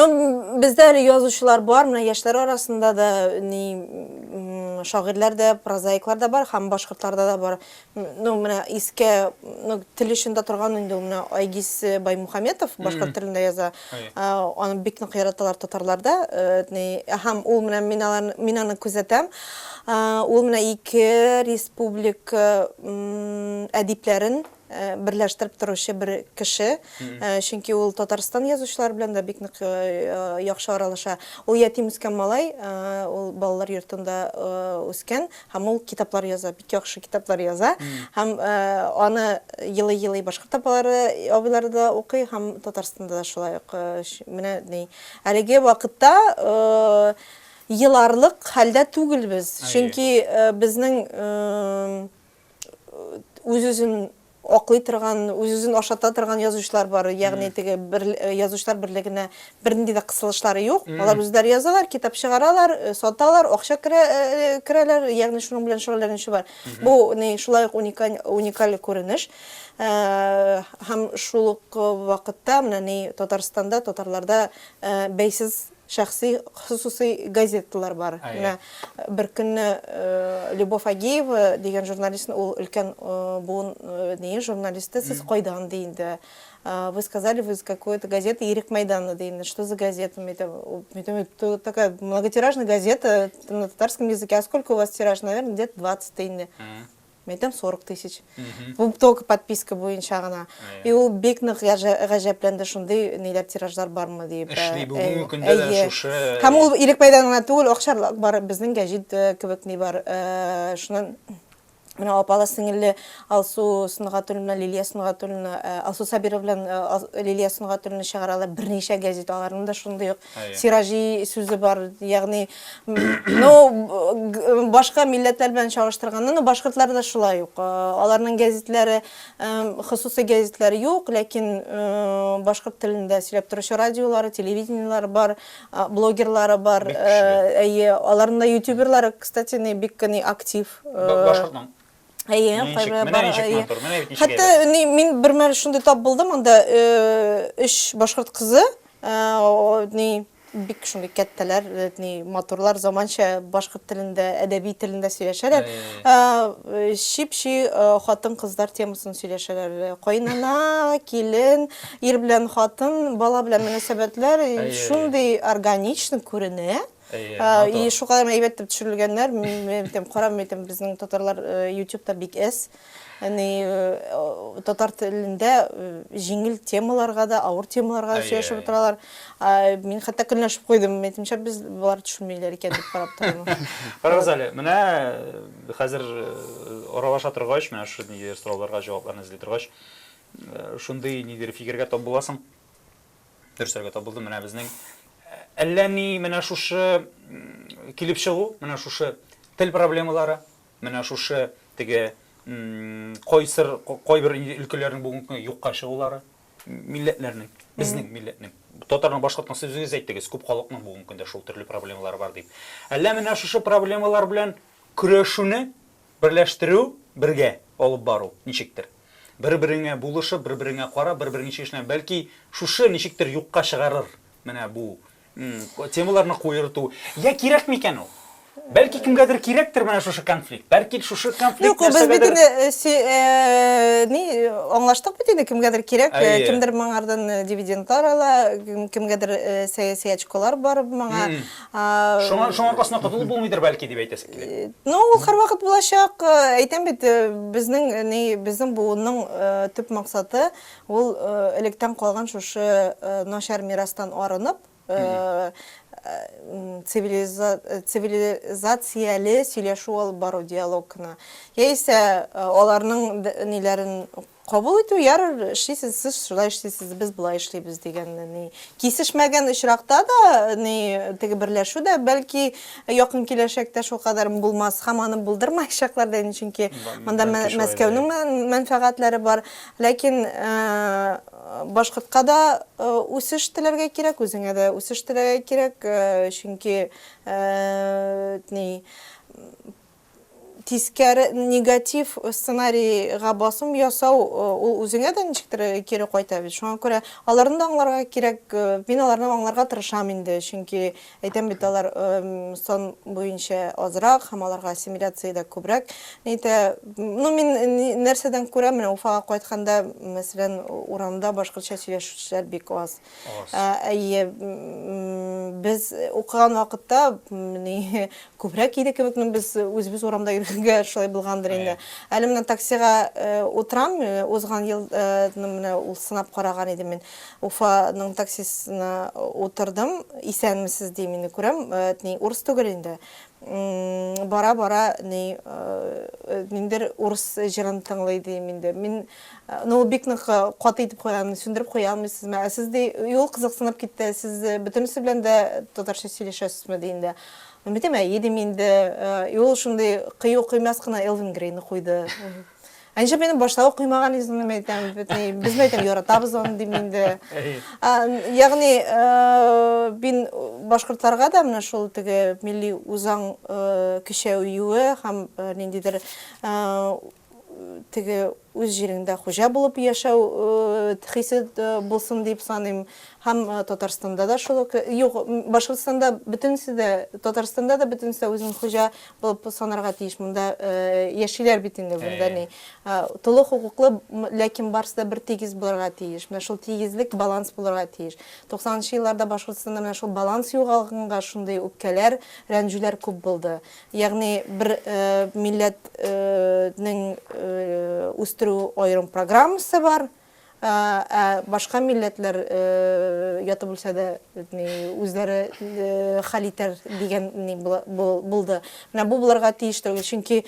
Бездә язучылар бар, менә яшьләр арасында да шагыйрьләр дә, прозаиклар да бар, һәм башкортларда да бар. Менә искә тел өчендә торган инде менә Айгиз Баймухаметов башкорт телендә яза. Аны бик нык яраталар татарларда. Һәм ул менә мин аны күзәтәм. Ул менә ике республика әдипләрен берләштереп торучы бер кеше, чөнки ул Татарстан язучылар белән дә бик нык яхшы аралаша. Ул ятим үскән малай, ул балалар йортында үскән, һәм ул китаплар яза, бик яхшы китаплар яза. Һәм аны елый башкорт апалары, абыйлары да укый, һәм Татарстанда да шулай ук. Менә әлеге вакытта еларлык хәлдә түгелбез, чөнки безнең үз-үзен аклый торган, үз-үзен ашата торган язучылар бар. Ягъни теге язучылар берлегенә бернинди дә кысылышлары юк. Алар үзләре язалар, китап чыгаралар, саталар, акча керәләр, ягъни шуның белән шөгыльләнүче бар. Бу шулай ук уникаль күренеш. Һәм шул ук вакытта менә Татарстанда татарларда бәйсез шәхси хусусый газеталар бар. Менә бер көнне Любовь Агеева дигән журналистны, ул өлкән буын журналисты, сез кайдан диде. Вы сказали, вы из какой-то газеты Ирек Майдана, да, что за газета? Это такая многотиражная газета на татарском языке. А сколько у вас тираж? Наверное, где-то 20 тысяч. Там 40 тысяч. Только подписка буенча гына. И ул бик нык гаҗәпләнде, шундый ниләр тиражлар бармы дип. Эшли бүгенге көндә дә шушы. Һәм ул Ирек Майданына түгел, акчарлар бар, безнең гәҗит кебек ни бар. Шуннан менә апалы сеңелле Алсу Сынгатуллина, Лилия Сынгатуллина, Алсу Сабирова белән Лилия Сынгатуллина чыгаралар берничә газет, аларында шундый ук сиражи сүзе бар. Ягъни, башка милләтләр белән чагыштырганда, башкортлар да шулай ук. Аларның газетләре, хусусый газетләре юк, ләкин башкорт телендә сөйләп торучы радиолары, телевидениелары бар, блогерлары бар. Аларның да ютуберлары, кстати, бик актив. Башкортның. Хәтта мин бер мәл шундый тап булдым, анда 3 башкорт кызы, бик шундый кәттәләр, моторлар, заманча башкорт телендә, әдәби телендә сөйләшәләр. Шипши хатын кызлар темасын сөйләшәләр. Кайнана, килен, ир белән хатын, бала белән мөнәсәбәтләр шундый органичны күренә. И шуңа әйбәт дип төшерелгәннәр. Мен карам, безнең татарлар YouTube'да бик әс. Татар телендә җиңел темаларга да, авыр темаларга сөйләшеп торалар. Мин хәтта көнләшеп куйдым. Әйтимчә, без булар төшенмиләр икән дип карап торам. Карагыз әле, менә хәзер аралаша торгач, менә шу сорауларга җавапларны эзли торгач, шундый нидер фикергә тап буласың. Дөресәргә тап булдым. Менә безнең әллә ни менә шушы килеп чыгу, менә шушы тел проблемалары, менә шушы теге кайбер өлкәләрнең бүгенге юкка чыгулары, милләтләрнең, безнең милләтнең, татарның башкортның сүзегез әйттегез, күп халыкның бүгенге көндә шул төрле проблемалары бар дип. Әллә менә шушы проблемалар белән көрәшүне берләштерү, бергә алып бару ничектер? Бер-береңә булышып, бер-береңә карап, бер-береңә чишнә, бәлки шушы ничектер юкка чыгарыр. Менә бу темаларны куерту. Я кирәк микән ул? Бәлки кемгәдер кирәктер менә шушы конфликт. Бәлки шушы конфликт нәрсәгәдер... Аңлаштык бит инде, кемгәдер кирәк, кемдер моңардан дивидендлар ала, кемгәдер сәяси очколар бар моңа. Шуңа аркасында котылып булмыйдыр бәлки дип әйтәсең килә. Ул һәрвакыт булачак. Әйтәм бит, безнең буынның төп максаты ул электән калган шушы начар мирастан арынып, цивилизацияле сөйләшү алып бару, диалогны. Яисә аларның ниләрен кабул итү, ярар, эшлисез, сез шулай эшлисез, без булай эшлибез дигәнне. Кисешмәгән очракта да теге берләшү дә бәлки якын киләчәктә шул кадәр булмас, һәм аны булдырмаячаклар да, чөнки монда Мәскәүнең мәнфәгатьләре бар. Ләкин башкортка да үсеш теләргә кирәк, үзеңә дә үсеш теләргә кирәк, чөнки тискәре негатив сценарийга басым ясау ул үзеңә дә ничектер кире кайта бит. Шуңа күрә аларны да аңларга кирәк, мин аларны аңларга тырышам инде, чөнки әйтәм бит, алар сон буенча азрак, һәм аларга ассимиляция да күбрәк. Мин нәрсәдән күрәм, менә Уфага кайтканда, мәсәлән, урамда башкортча сөйләшүчеләр бик аз. Без укыган вакытта күбрәк иде кебек, без үзебез урамда шулай булгандыр инде. Әле менә таксига утрам, узган ел ул сынап караган идем мин. Уфаның таксисына утырдым, исәнмесез дим инде күрәм, урыс түгел инде. Бара-бара ниндер урыс җырын тыңлый дим инде. Мин бик нык каты итеп куйган, сүндереп куямсызмы? Сез юл кызыксынып китте, сез бөтенесе белән дә татарча сөйләшәсезме диде. Битем, едем инде, ул шундый кыю кыймас кына Элвин Грейны куйды. Анча менә баштау кыймаган изне әйтәм, без әйтәм яратабыз аны дим инде. Ягъни мин башкортларга да менә шул теге милли үзаң көчәюе һәм ниндидер теге үз җиреңдә хуҗа булып яшәү хисе булсын дип саныйм. Һәм Татарстанда да шул ук, юк, Башкортстанда бөтенсе дә, Татарстанда да бөтенсе үзен хуҗа булып санарга тиеш. Монда яшиләр бит инде, монда ни тулы хукуклы, ләкин барысы да бер тигез булырга тиеш. Менә шул тигезлек, баланс булырга тиеш. 90-нчы елларда Башкортстанда менә шул баланс югалганга шундый үпкәләр, рәнҗүләр күп булды. Ягъни бер милләтнең үстерү аерым программасы бар. Башка милләтләр ятып үлсә дә үзләре хәл итәр дигән булды. Менә бу булырга тиеш түгел, чөнки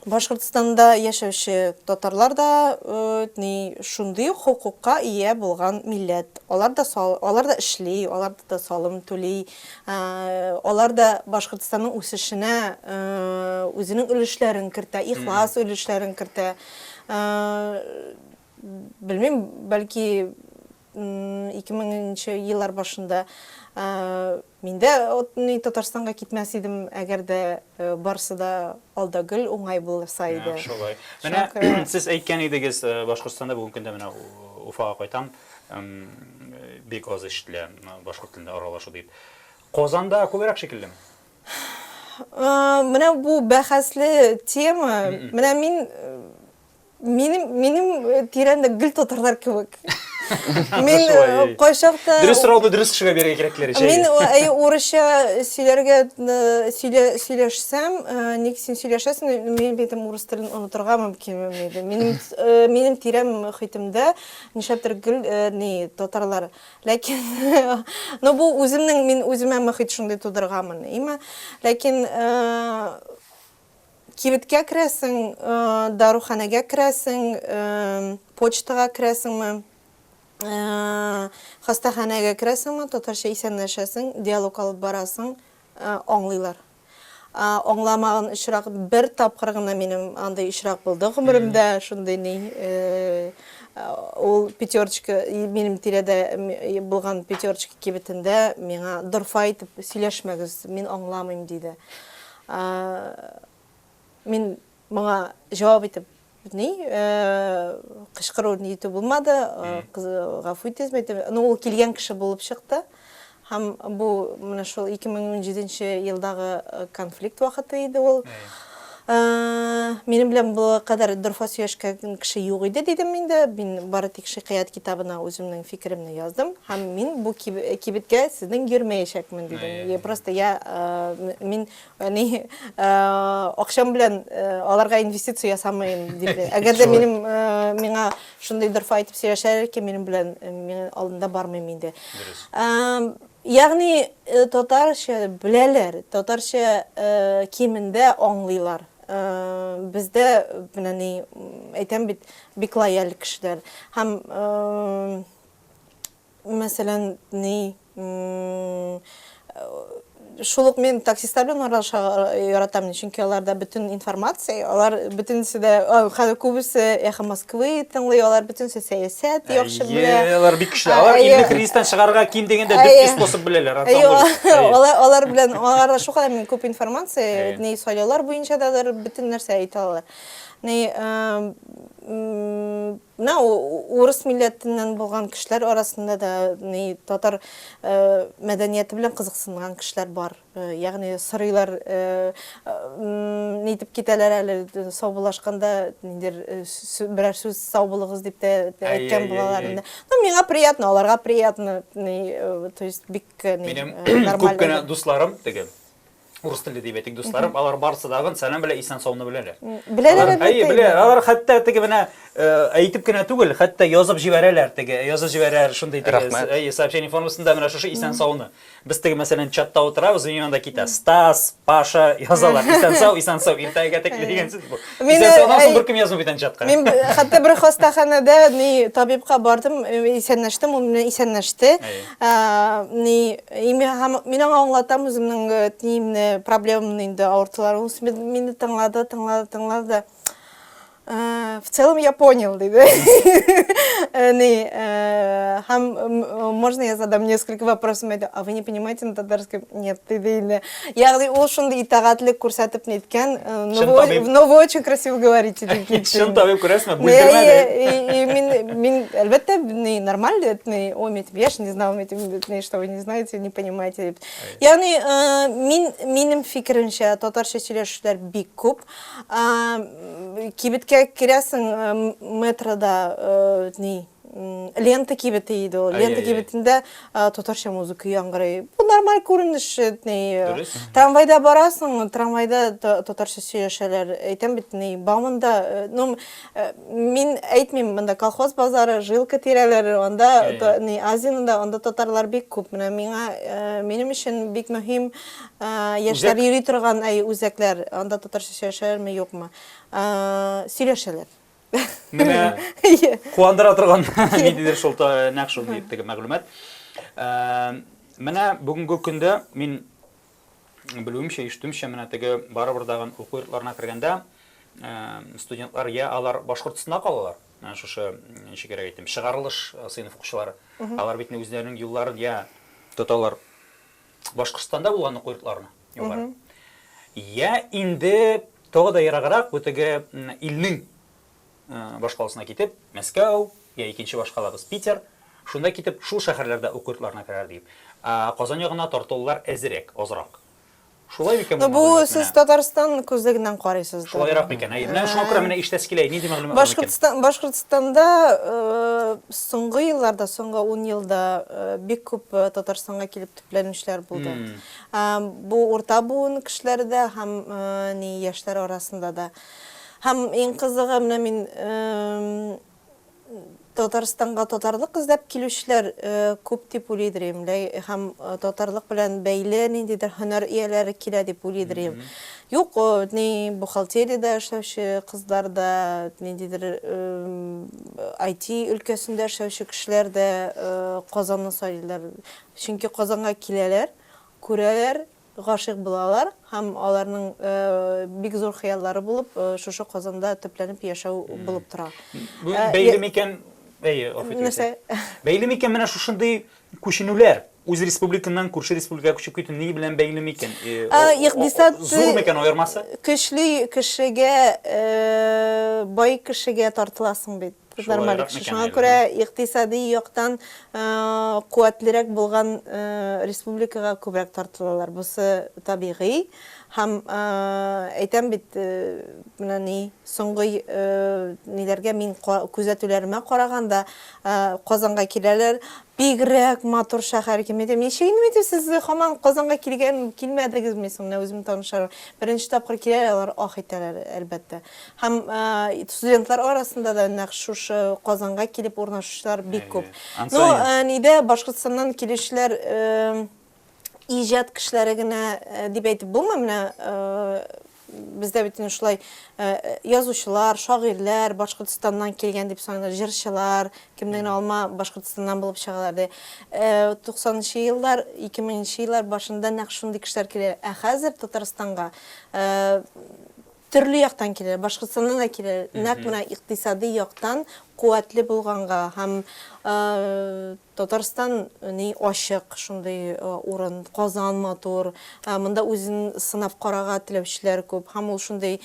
Башкортстанда яшәүче татарлар да шундый хукукка ия булган милләт. Алар да эшли, алар да салым түли. Алар да Башкортстанның үсешенә үзенең өлешләрен кертә, ихлас өлешләрен кертә. Белмим, бәлки 2000-нче еллар башында мин дә Татарстанга китмәс идем, әгәр дә барсы да алдагыл уңай булса иде. Шулай. Менә сез әйткән идегез, Башкортстанда бүгенге көндә менә Уфага кайтам, бик аз ишетелә башкорт телендә аралашу дип. Казанда күбрәк шикелле. Менә бу бәхәсле тема. Менә минем тирәндә гел татарлар кебек. Мин кайчакта Дөрес сораулы дөрес кешегә бирергә кирәкләр ичә. Мин урысча сөйләшсәм, ник син сөйләшәсең, мин битем урыс телен онытырга мөмкин иде. Минем тирәм мөхитемдә нишләптер гел татарлар. Ләкин бу мин үземә мөхит шундый тудырганмын, име? Ләкин кибеткә керәсең, даруханәгә керәсең, почтага керәсеңме? Хастаханәгә керәсеңме, татарча исәнләшәсең, диалог алып барасың, аңлыйлар. Аңламаган очрак бер тапкыр гына минем андай очрак булды гомеремдә, шундый ул пятерочка, минем тирәдә булган пятерочка кибетендә миңа дорфа итеп сөйләшмәгез, мин аңламыйм диде. Мин моңа җавап итеп кышкыру ниете булмады, гафу итегез, ул килгән кеше булып чыкты. Һәм бу менә шул 2017 елдагы конфликт вакыты иде ул. Минем белән бу кадәр дөрфа сөйләшкән кеше юк иде дидем инде. Мин бары тик шикаят китабына үземнең фикеремне яздым. Һәм мин бу кибеткә сезнең йөрмәячәкмен дидем. Просто мин акчам белән аларга инвестиция ясамыйм диде. Әгәр дә миңа шундый дөрфа итеп сөйләшәләр икән, минем белән мин алдында бармыйм инде. Ягъни татарча беләләр, татарча кимендә аңлыйлар. Бездә менә әйтәм бит бик лояль кешеләр. Һәм мәсәлән шулык мен таксистлар белән аралашырга яратам, чөнки аларда бөтен информация, алар бөтенсе дә хәзер күбесе Эхо Москвы тыңлый, алар бөтенсе сәясәт яхшы белә. Алар бик көчле. Алар инде кризистан чыгарга ким дигәндә дүрт способ беләләр. Алар белән аларда шулай күп информация, сайлаулар буенча да бөтен нәрсә әйтә алар. Урыс милләтеннән булган кешеләр арасында да татар мәдәнияте белән кызыксынган кешеләр бар. Ягъни сорыйлар, нитеп китәләр әле, саубулашканда берәр сүз сау булыгыз дип әйткән булалар инде. Миңа приятно, аларга приятно, то есть бик нормально. Күп кенә дусларым теге урыс телле дип әйтик дусларым, алар барсы дагы сәлам белән исән сауны беләләр. Беләләр. Белә, алар хәтта теге менә әйтеп кенә түгел, хәтта язып җибәрәләр теге, язып җибәрәләр шундый теге сообщение формасында менә шушы исән сауны. Без теге мәсәлән чатта утырабыз, янында китә Стас, Паша язалар. Исән сау, иртәгә текле дигән сүз бу. Исән сауны беркем язмый бит чатка. Мин хәтта бер хастаханәдә табибка бардым, исәнләштем, ул менә исәнләште. Мин аңлатам үземнең проблемамны инде, авыртулар. Ул мине тыңлады. В целом я понял, да? Можно я задам несколько вопросов? А вы не понимаете на татарском? Нет, ты да. Я ол шундай итағатлік көрсетіп неткен, но вы очень красиво говорите. Шын табып көресің, бүлдірмәді. Мен, әлбәттә, нормально, я же не знал, что вы не знаете, не понимаете. Яғни, менің фикірімше, татарша сөйлеушілер бик көп. Кибетке кересің метрода лента кибеті еді. Лента кибетінде татарша музыка яңғырай. Бұл нормаль көрініш. Трамвайда барасың, трамвайда татарша сөйлеушілер. Әйтем бит, бауында, мен әйтмеймін, мұнда колхоз базары, жилка тирелері, Азияда, онда татарлар бик көп. Менің үшін бик мөһим яшьләр йөри торган үзәкләр, онда татарша сөйлеушілерме, юкмы? Сөйлеушілер. Менә куандыра торган ниндидер шул нәкъ шул дип мәгълүмат. Менә бүгенге көндә мин белүемчә, ишетүемчә, менә теге барыбер дагы уку йортларына кергәндә студентлар я алар Башкортстанда калалар. Менә шушы ничек әйтим, чыгарылыш сыйныф укучылары. Алар бит үзләренең юлларын я тоталар Башкортстанда булган уку йортларына. Югары. Я инде тагы да ераграк бу теге илнең башкаласына китеп, Мәскәү, я икенче башкалабыз Питер, шунда китеп, шул шәһәрләрдә уку йортларына керәр дип. Казан ягына тартылулар әзрәк, азрак. Шулай микән? Бу сез Татарстан күзлегеннән карыйсыз да. Шулайрак микән? Менә шуңа күрә менә ишетәсе килә, нинди мәгълүмат бар? Башкортстанда соңгы елларда, соңгы 10 елда бик күп Татарстанга килеп төпләнүчләр булды. Бу урта буын кешеләрдә һәм яшьләр арасында да. Һәм иң кызыгы менә мин Татарстанга татарлык эзләп килүчеләр күп дип уйлыйм. Һәм татарлык белән бәйле ниндидер һөнәр ияләре килә дип уйлыйм. Юк, бухгалтериядә эшләүче кызлар да, ниндидер IT өлкәсендә эшләүче кешеләр дә Казанны сайлыйлар. Чөнки Казанга киләләр, күрәләр, гашык булалар һәм аларның бик зур хыяллары булып, шушы Казанда төпләнеп яшәү булып тора. Бәйле микән, бәйле микән менә шушындый күченүләр үз республикадан күрше республикага күчеп китү ни белән бәйле микән? Зур микән аермасы? Көчле кешегә, бай кешегә тартыласың бит. Нормаль. Шуңа күрә икътисади яктан куәтлерәк булган республикага күбрәк тартылалар. Бусы табигый. Һәм әйтәм бит, менә соңгы ниләргә мин күзәтүләремә караганда Казанга киләләр, бигрәк матур шәһәр икән. Ничек сез һаман Казанга килмәдегезме соң? Үзем танышлар беренче тапкыр киләләр, ах итәләр әлбәттә. Һәм студентлар арасында да нәкъ шушы Казанга килеп урнашучылар бик күп. Нидә Башкортстаннан килүчеләр иҗат кешеләре генә дип әйтеп булмый, менә бездә бит шулай язучылар, шагыйрьләр Башкортстаннан килгән дип саналар, җырчылар, кемнән алма Башкортстаннан булып чыгалар. 90-нчы еллар, 2000-нчы еллар башында нәкъ шундый кешеләр килә. Хәзер Татарстанга төрле яктан килә, Башкортстаннан да килә. Нәкъ менә икътисади яктан куәтле булганга һәм Татарстан ачык шундый урын, Казан матур, монда үзен сынап карага теләүчеләр күп, һәм ул шундый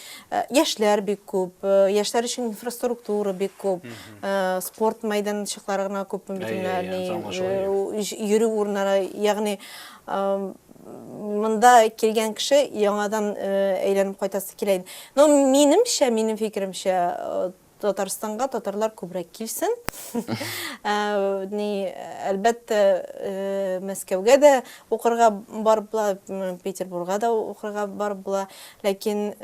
яшьләр бик күп, яшьләр өчен инфраструктура бик күп, спорт мәйданчыклары гына күп, йөрү урыннары, ягъни монда килгән кеше яңадан әйләнеп кайтасы килә. Но минем фикеремчә, Татарстанга татарлар күбрәк килсен. Әлбәттә, Мәскәүгә дә укырга барып була, Петербургка да укырга барып була, ләкин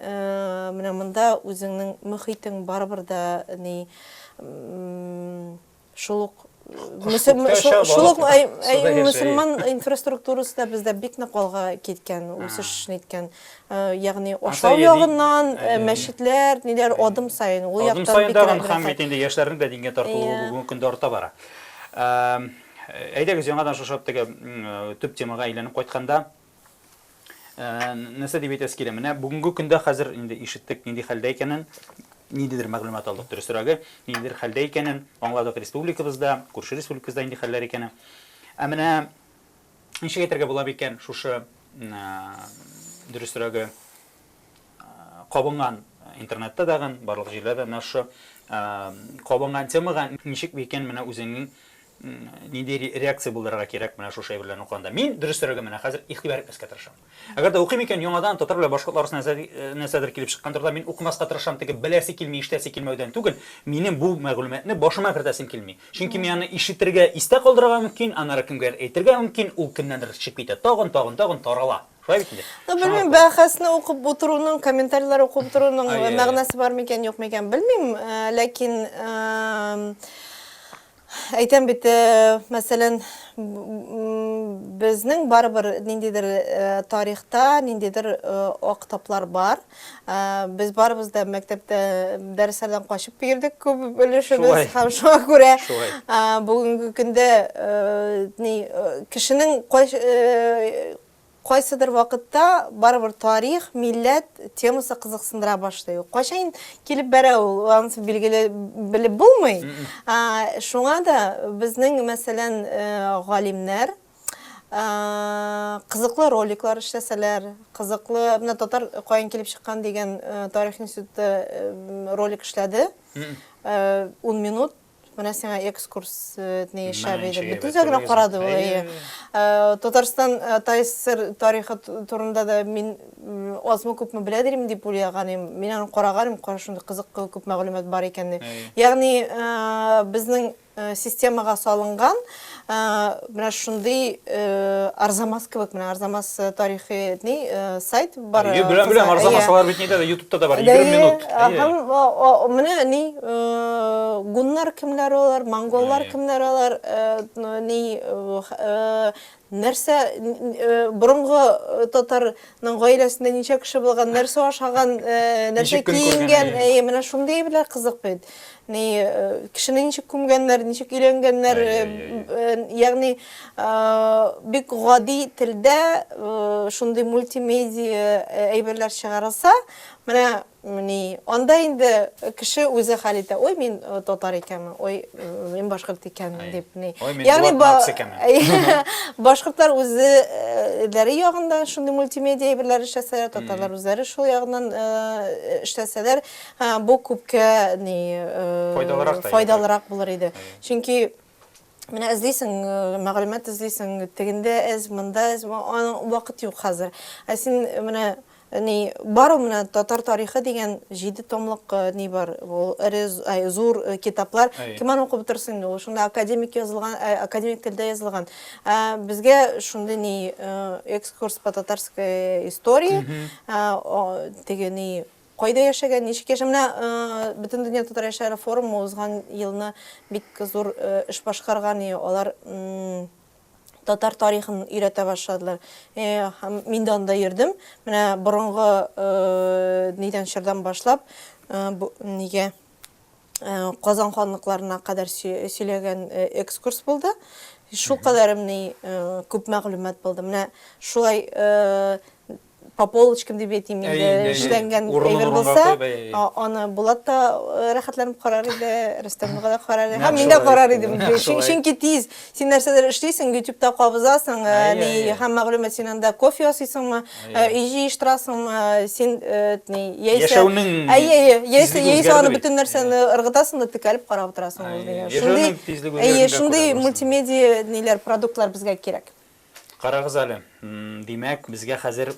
менә монда үзеңнең мөхитең барыбыр да шул мөселман инфраструктурасы да бездә бик нык алга киткән, үсеш ниткән. Ягъни ашау ягыннан, мәчетләр, ниләр адым сайын, ул яктан бик һәм инде яшьләрнең дә дингә тартылуы бүгенге көндә арта бара. Әйдәгез яңадан шушы теге төп темага әйләнеп кайтканда, нәрсә дип әйтәсе килә? Менә бүгенге көндә хәзер инде ишеттек нинди хәлдә икәнен. ниндидер мәгълүмат алдык дөресрәге, ниндидер хәлдә икәнен аңладык республикабызда, күрше республикабызда инде хәлләр икәнен. Ә менә ничек әйтергә була икән шушы дөресрәге кабынган интернетта дагы барлык җирләрдә менә шу кабынган темага ничек икән менә үзеңнең нинди реакция булдырырга кирәк менә шушы әйберләрне укганда. Мин дөресрәге менә хәзер игътибар итмәскә тырышам. Әгәр дә укыйм икән яңадан татар белән башкалар арасында нәрсәдер килеп чыккан турда мин укымаска тырышам, теге беләсе килми, ишетәсе килмәүдән түгел, минем бу мәгълүматны башыма кертәсем килми. Чөнки мин аны ишетергә, истә калдырырга мөмкин, аннары кемгә әйтергә мөмкин, ул кемнәндер чыгып китә, тагын тарала. Шулай бит инде. Белмим, бәхәсне укып утыруның, комментарийлар укып утыруның мәгънәсе бар микән, юк микән белмим, ләкин әйтәм бит, мәсәлән, безнең барыбер ниндидер тарихта, ниндидер китаплар бар. Без барыбыз да мәктәптә дәресләрдән качып йөрдек күп өлешебез һәм шуңа күрә бүгенге көндә кешенең кайсыдыр вакытта барыбер тарих, милләт темасы кызыксындыра башлый. Кайчан килеп бәрә ул, анысы билгеле белеп булмый. Шуңа да безнең мәсәлән галимнәр кызыклы роликлар эшләсәләр, кызыклы менә татар каян килеп чыккан дигән тарих институты ролик эшләде. 10 минут менә сиңа экскурс эшләде. Бүтән карады ул. Татарстан тарихы турында да мин азмы күпме беләдем дип уйлаганым. Мин аны караганым, шундый кызык күп мәгълүмат бар икән. Ягъни безнең системага салынган менә шундый Арзамас кебек, менә Арзамас тарихи сайт бар. Беләм, Арзамаслар бит нидә, YouTube'та да бар, 20 минут. Менә гуннар кемнәр алар, монголлар кемнәр алар, нәрсә борынгы татарның гаиләсендә ничә кеше булган, нәрсә ашаган, нәрсә киенгән, менә шундый белән кызык бит. Кешене ничек күмгәннәр, ничек өйләнгәннәр, ягъни бик гади телдә шундый мультимедиа әйберләр чыгарылса, менә анда инде кеше үзе хәл итә. Ой, мин татар икәнмен, ой, мин башкорт икәнмен дип. Ягъни башкортлар үзләре ягында шундый мультимедиа әйберләр эшләсәләр, татарлар үзләре шул ягыннан эшләсәләр, бу күпкә файдалырак булыр иде. Чөнки менә эзлисең, мәгълүмат эзлисең, тегендә әз, монда әз, аның вакыт юк хәзер. Син менә бар менә татар тарихы дигән 7 томлык бар. Ул зур китаплар. Кем аны укып торсын? Ул шунда академик язылган, академик телдә язылган. Безгә шундый экскурс по татарской истории, теге кайда яшәгән, ничек яшәгән. Менә бөтен дөнья татар яшәре форумы узган елны бик зур эш башкарган, алар татар тарихын өйрәтә башладылар. Мин дә анда йөрдем. Менә борынгы нидән чордан башлап, нигә Казан ханлыкларына кадәр сөйләгән экскурс булды. Шул кадәр күп мәгълүмат булды. Менә шулай по полочкам дип әйтим инде, эшләнгән әйбер булса, аны Булат та рәхәтләнеп карар иде, Рөстәмгә дә карар иде. Һәм мин дә карар идем. Чөнки тиз син нәрсәдер эшлисең, YouTube'та кабызасың, һәм мәгълүмат син анда кофе ясыйсыңмы, иҗи иштырасыңмы, син яисә яисә аны бөтен нәрсәне ыргытасың да текәлеп карап торасың. Шундый мультимедиа ниләр, продуктлар безгә кирәк. Карагыз әле. Димәк, безгә хәзер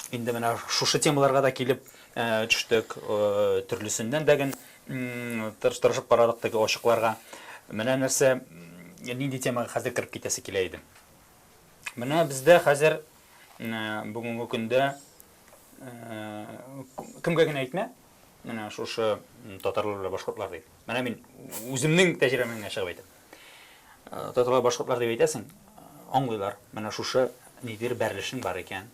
инде менә шушы темаларга да килеп төштек, төрлесеннән дәген тырышып карадык теге ачыкларга. Менә нәрсә, нинди темага хәзер кирип китәсе килә иде. Менә бездә хәзер бүгенге көндә кемгә генә әйтмә, менә шушы татарлар белән башкортлар дип. Менә мин үземнең тәҗрибәмнән чыгып әйтәм. Татарлар башкортлар дип әйтәсең, аңлыйлар. Менә шушы нидер бәрлешең бар икән.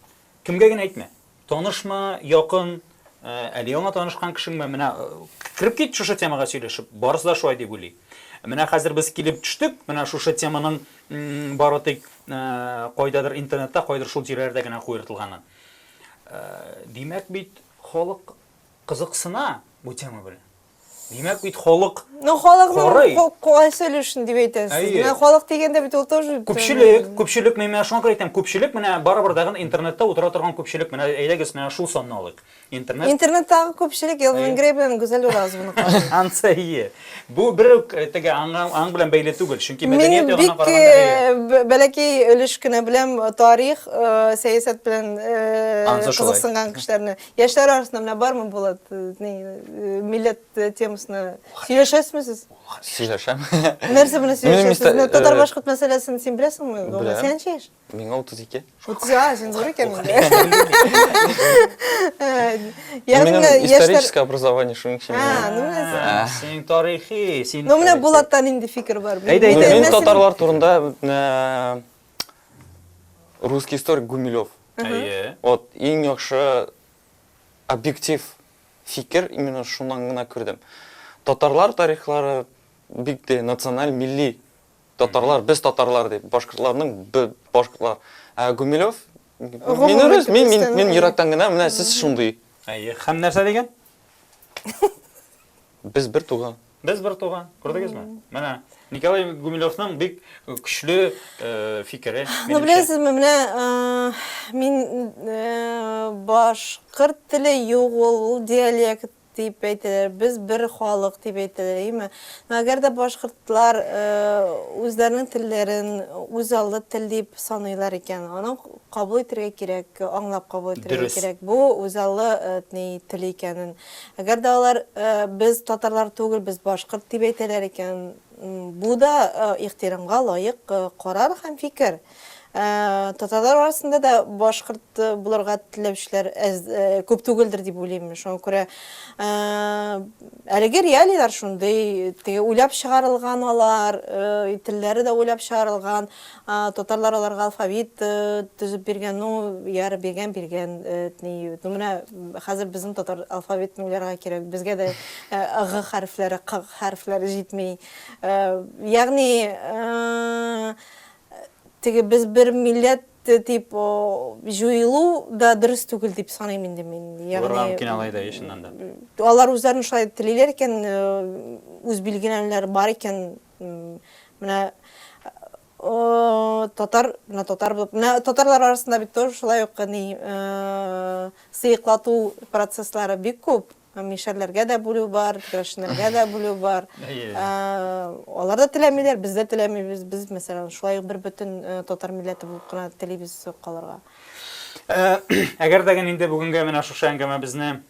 Кемгә генә әйтмә. Танышма, якын, әле яңа танышкан кешеңме, менә кирип кит шушы темага сөйләшеп, барысы да шулай дип уйлый. Менә хәзер без килеп төштек, менә шушы теманың бары тик кайдадыр интернетта, кайдыр шул җирләрдә генә куертылганы. Димәк бит халык кызыксына Bu tema белән. Димәк бит халык Ну, Корый. халыкның калай сөйлешен дип әйтәсез. Әйе. Менә халык дигәндә бит ул тоже күпчелек мен менә шуңа күрә әйтәм, күпчелек менә барыбер дагы интернетта утыра торган күпчелек менә әйдәгез менә шул санны алыйк. Интернет интернеттагы күпчелек Елвин Грей белән гүзәл уразы буны карый. ансайы. Бу бер үк теге аң белән бәйле түгел, чөнки мәдәният Мин ягына бик караганда бәләкәй өлеш кенә беләм тарих, сәясәт белән Ансы шулай. кызыксынган кешеләрне. Яшьләр арасында менә бармы булат, милләт темасына сөйләшәсезме сез? Сөйләшәм. Нәрсә белән сөйләшәсез? мистә- Менә татар башкорт мәсьәләсен син беләсеңме? Беләм. Сен чеш? Миңа 32. 30, сен зур икән инде. Минем Ягъни яшьләр историческое образование шуның өчен. ну менә син тарихи, син Ну менә Булаттан инде фикер бар. Әйдә, әйдә. Мин Менә син- татарлар турында русский историк Гумилев. Әйе. Вот иң яхшы объектив фикер именно шуннан гына күрдем. Татарлар тарихлары бик те националь, милли. Татарлар, без татарлар дип, башкортларның башкортлар. Гумилев мин ерактан гына менә сез шундый. Әйе. Һәм нәрсә дигән? Без бер туган. Без бер туган. Күрдегезме? Менә Николай Гумилевның бик көчле фикере. Ну беләсезме, менә мин башкорт теле юк, ул диалект дип әйтәләр. Без бер халык дип әйтәләр, әйме? Әгәр дә башкортлар үзләренең телләрен үз алды тел дип саныйлар икән, аны кабул итәргә кирәк, аңлап кабул итәргә Дөрес. кирәк. Бу үз алды тел икәнен. Әгәр дә алар без татарлар түгел, без башкорт дип әйтәләр икән, бу да ихтирамга лаек карар һәм фикер. Татарлар арасында да башкорт булырга теләүчеләр күп түгелдер дип уйлыйм. Шуңа күрә әлеге реалиялар шундый, теге уйлап чыгарылган алар, телләре дә уйлап чыгарылган, татарлар аларга алфавит төзеп биргән, ну, яр биргән, ну, менә хәзер безнең татар алфавитны уйларга кирәк, безгә дә г хәрефләре, q хәрефләре җитми. Ягъни теге без бер милләт дип җуелу да дөрес түгел дип саныйм инде мин. Булырга мөмкин алайда ешеннән да. Алар үзләрен шулай телиләр икән, үз билгеләнүләре бар икән. Менә татарлар арасында бит тоже шулай ук сыйыклату процесслары бик күп. Мишәрләргә дә бүлү бар, тирешнәргә дә бүлү бар. Алар да теләмиләр, без дә теләмибез. Без мәсәлән шулай бер бөтен татар милләте булып кына телибез калырга. Әгәр дә инде бүгенгә менә шушы әңгәмәбезне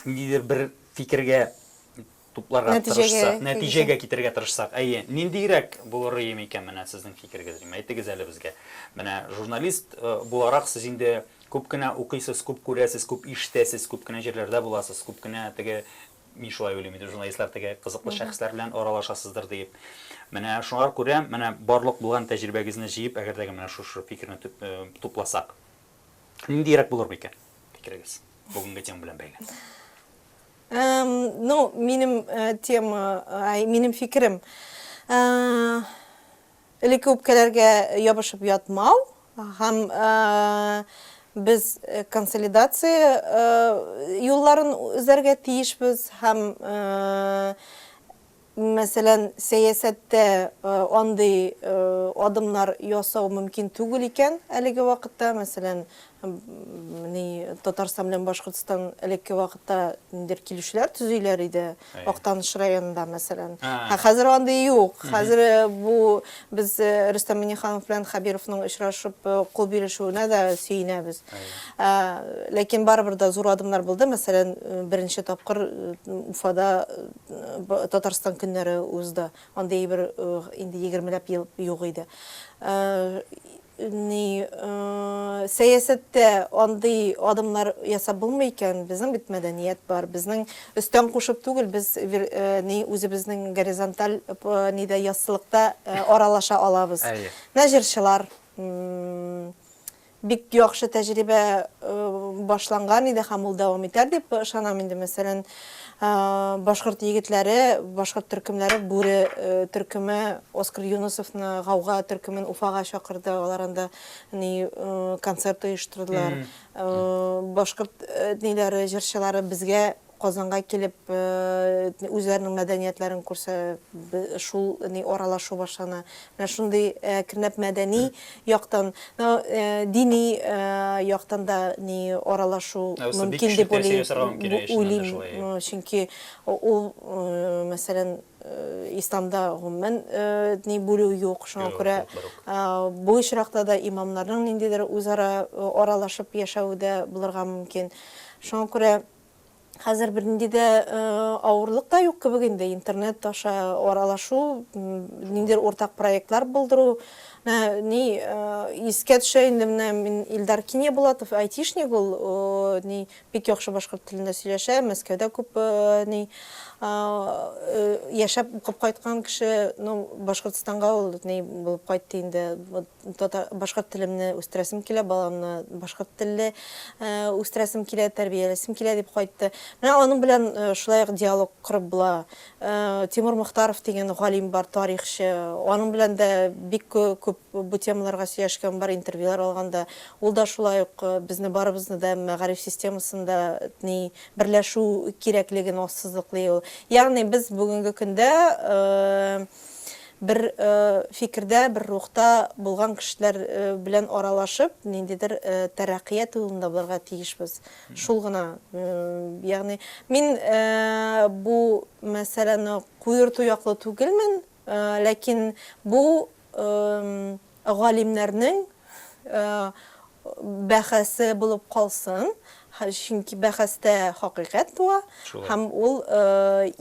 ниндидер бер фикергә тупларга тырышсак, нәтиҗәгә китәргә тырышсак, әйе, ниндирәк булыры икән менә сезнең фикергез? Әйтегез әле безгә. Менә журналист буларак сез инде күп кенә укыйсыз, күп күрәсез, күп ишетәсез, күп кенә җирләрдә буласыз, күп кенә теге мин шулай уйлыйм инде журналистлар теге кызыклы шәхесләр белән аралашасыздыр дип. Менә шуңар күрә, менә барлык булган тәҗрибәгезне җыеп, әгәр дә менә шушы фикерне тупласак, ниндирәк булыр икән фикерегез бүгенге тема белән бәйле? Ну, минем фикерем, элекке үпкәләргә ябышып ятмау, һәм без консолидация юлларын үзәргә тиешбез, һәм мәсәлән сәясәттә андый адымнар ясау мөмкин түгел икән әлеге вакытта. Мәсәлән, Татарстан белән Башкортстан элекке вакытта ниндидер килешүләр төзиләр иде, Актаныш районында мәсәлән. Хәзер андый юк. Хәзер бу без Рөстәм Миңнеханов белән Хәбировның очрашып кул бирешүенә дә сөенәбез. Ләкин барыбер да зур адымнар булды. Мәсәлән, беренче тапкыр Уфада Татарстан көннәре узды. Андый бер инде 20ләп ел юк иде. Сәясәттә андый адымнар ясап булмый икән, безнең бит мәдәният бар, безнең өстән кушып түгел, без үзебезнең горизонталь нидә яссылыкта аралаша алабыз. Нәҗирчеләр бик яхшы тәҗрибә башланган иде һәм ул дәвам итәр дип ышанам инде. Мәсәлән, башкорт егетләре, башкорт төркемнәре, Бүре төркеме Оскар Юнусовны Гауга төркемен Уфага чакырды, алар анда концерт оештырдылар. Башкорт ниләре, җырчылары безгә Казанга килеп, үзләренең мәдәниятләрен күрсә, шул аралашу башлана. Менә шундый кернәп мәдәни яктан, дини яктан да аралашу мөмкин дип уйлыйм. Чөнки ул, мәсәлән, исламда гомумән бүлү юк. Шуңа күрә бу очракта да имамнарның ниндидер үзара аралашып яшәүдә булырга мөмкин. Шуңа күрә хәзер бернинди дә авырлык та юк кебек инде. Интернет аша аралашу, ниндидер уртак проектлар булдыру. Искә төшә инде менә мин Илдар Кинебулатов, айтишник, ул бик яхшы башкорт телендә сөйләшә, Мәскәүдә күп яшәп укып кайткан кеше, Башкортстанга ул булып кайтты инде. Башкорт телемне үстерәсем килә, баламны башкорт телле үстерәсем килә, тәрбияләсем килә дип кайтты. Менә аның белән шулай диалог корып була. Тимур Мохтаров дигән галим бар, тарихчы. Аның белән дә бик күп бу темаларга сөйләшкән бар, интервьюлар алганда. Ул да шулай ук безне барыбызны да мәгариф системасында берләшү кирәклеген ассызыклый. Ягъни без бүгенге көндә бер фикердә, бер рухта булган кешеләр белән аралашып, ниндидер тәрәккыят юлында булырга тиешбез. Шул гына. Ягъни мин бу мәсьәләне куерту яклы түгелмен, ләкин бу галимнәрнең бәхәсе булып калсын. Чөнки бәхәстә хакыйкать туа, һәм ул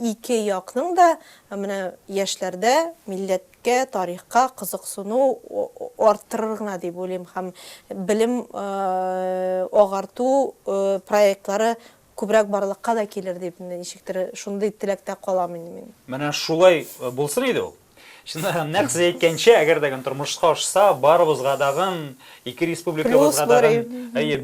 ике якның да менә яшьләрдә милләткә, тарихка кызыксыну арттырыр гына дип уйлыйм, һәм белем агарту проектлары күбрәк барлыкка да килер дип ничектер шундый теләктә калам инде мин. Менә шулай булсын иде ул. Шунда нәкъ сез әйткәнчә, әгәр дә тормышка ашса, барыбызга дагы, ике республикабызга дагы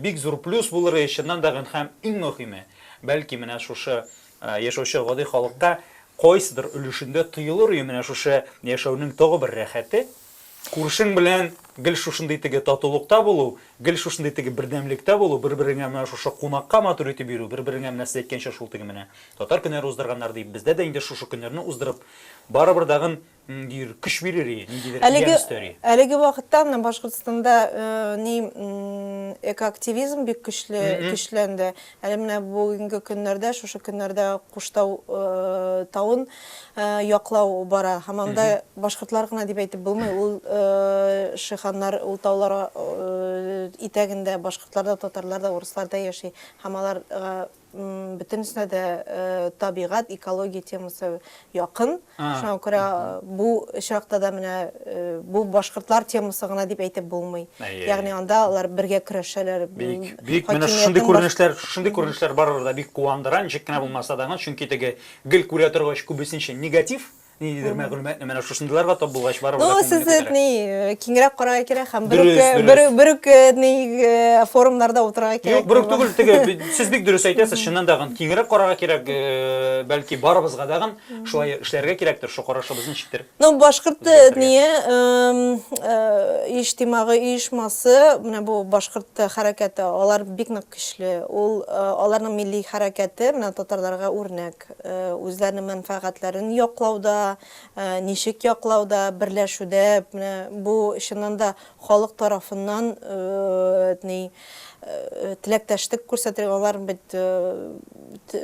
бик зур плюс булыр, чыннан да һәм иң мөһиме, бәлки менә шушы яшәүче гади халыкка кайсыдыр өлешендә тоелыр, менә шушы яшәүнең тагы бер рәхәте. Күршең белән гел шушындый теге татулыкта булу, гел шушындый теге бердәмлектә булу, бер-береңә менә шушы кунакка матур итеп бирү, бер-береңә менә сез әйткәнчә шул теге менә татар көннәре уздырганнар дип, бездә дә инде шушы көннәрне уздырып, барыбыр дагы көч бирер, ниндидер ямь. Әлеге вакытта Башкортстанда экоактивизм бик көчләнде. Әле менә бүгенге көннәрдә, шушы көннәрдә Куштау тавын яклау бара. Һәм анда башкортлар гына дип әйтеп булмый, ул шиханнар, ул таулар итәгендә башкортлар да, татарлар да, урыслар да яши. Һәм алар бөтенесенә дә табигать, экология темасы якын. Шуңа күрә бу очракта да менә бу башкортлар темасы гына дип әйтеп булмый. Ягъни анда алар бергә көрәшәләр. Бик менә шундый күренешләр барыр да бик куандыра, ничек кенә булмаса да, чөнки теге гел күрә торгач күбесенчә негатив. Ниндидер мәгълүматны менә шушындыйларга тап булгач барып да. Сез киңрәк карарга кирәк һәм бер форумнарда утырырга кирәк. Юк, бер түгел, теге сез бик дөрес әйтәсез, чыннан да киңрәк карарга кирәк, бәлки барыбызга да шулай эшләргә кирәктер, шу карашыбызны чиктер. Башкорт иҗтимагый оешмасы, менә бу башкорт хәрәкәте, алар бик нык көчле. Ул аларның милли хәрәкәте, менә татарларга үрнәк, үзләренең мәнфәгатьләрен яклауда, ничек яклауда, берләшүдә, бу чыннан да халык тарафыннан теләктәшлек күрсәтергә, алар бит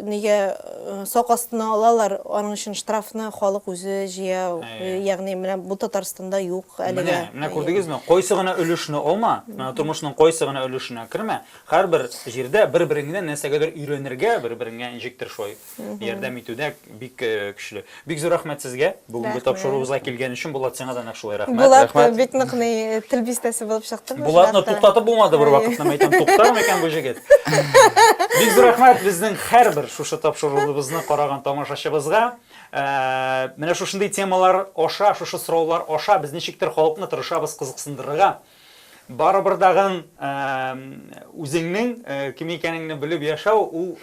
нигә сак астына алалар, аның өчен штрафны халык үзе җыя. Ягъни менә бу Татарстанда юк әлегә. Менә күрдегезме, кайсы гына өлешне алма, тормышның кайсы гына өлешенә кермә. Һәрбер җирдә бер-береңнән нәрсәгәдер өйрәнергә, бер-береңгә инжектор шулай ярдәм итүдә бик көчле. Бик зур рәхмәт сезгә. Бүгенге тапшыруыбызга килгән өчен Булат, сиңа да шулай рәхмәт. Булат бик нык тел бистәсе булып чыкты. Булатны туктатып булмады бер вакытта, мәйтәм, туктар микән бу җегет. Бик зур рәхмәт безнең һәрбер шушы тапшыруыбызны караган тамашачыбызга. Менә шушындый темалар аша, шушы сораулар аша без ничектер халыкны тырышабыз кызыксындырырга. Барыбыр дагы үзеңнең ким икәнеңне белеп яшәү, ул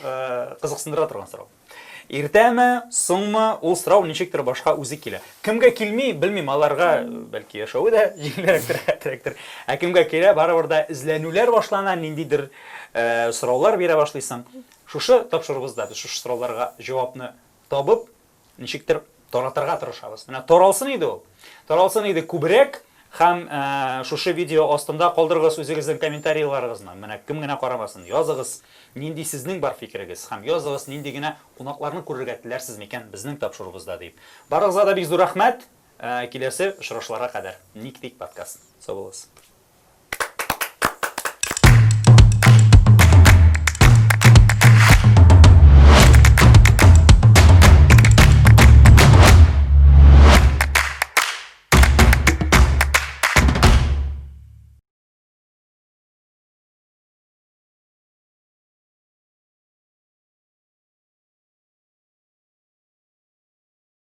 кызыксындыра торган сорау. Иртәме, соңмы, ул сорау ничектер башка үзе килә. Кемгә килми, белмим, аларга бәлки яшәүе дә җиңелрәктер. Ә кемгә килә, барыбер да эзләнүләр башлана, ниндидер сораулар бирә башлыйсың. Шушы тапшырыбызда без шушы сорауларга җавапны табып, ничектер таратырга тырышабыз. Менә таралсын иде ул. Таралсын иде күбрәк. Һәм шушы видео астында калдырыгыз үзегезнең комментарийларыгызны. Менә кем генә карамасын, языгыз, нинди сезнең бар фикерегез, һәм языгыз, нинди генә кунакларны күрергә теләрсез микән безнең тапшырыбызда дип. Барыгызга да бик зур рәхмәт. Киләсе очрашуларга кадәр. Ник-тик подкаст. Сау булыгыз.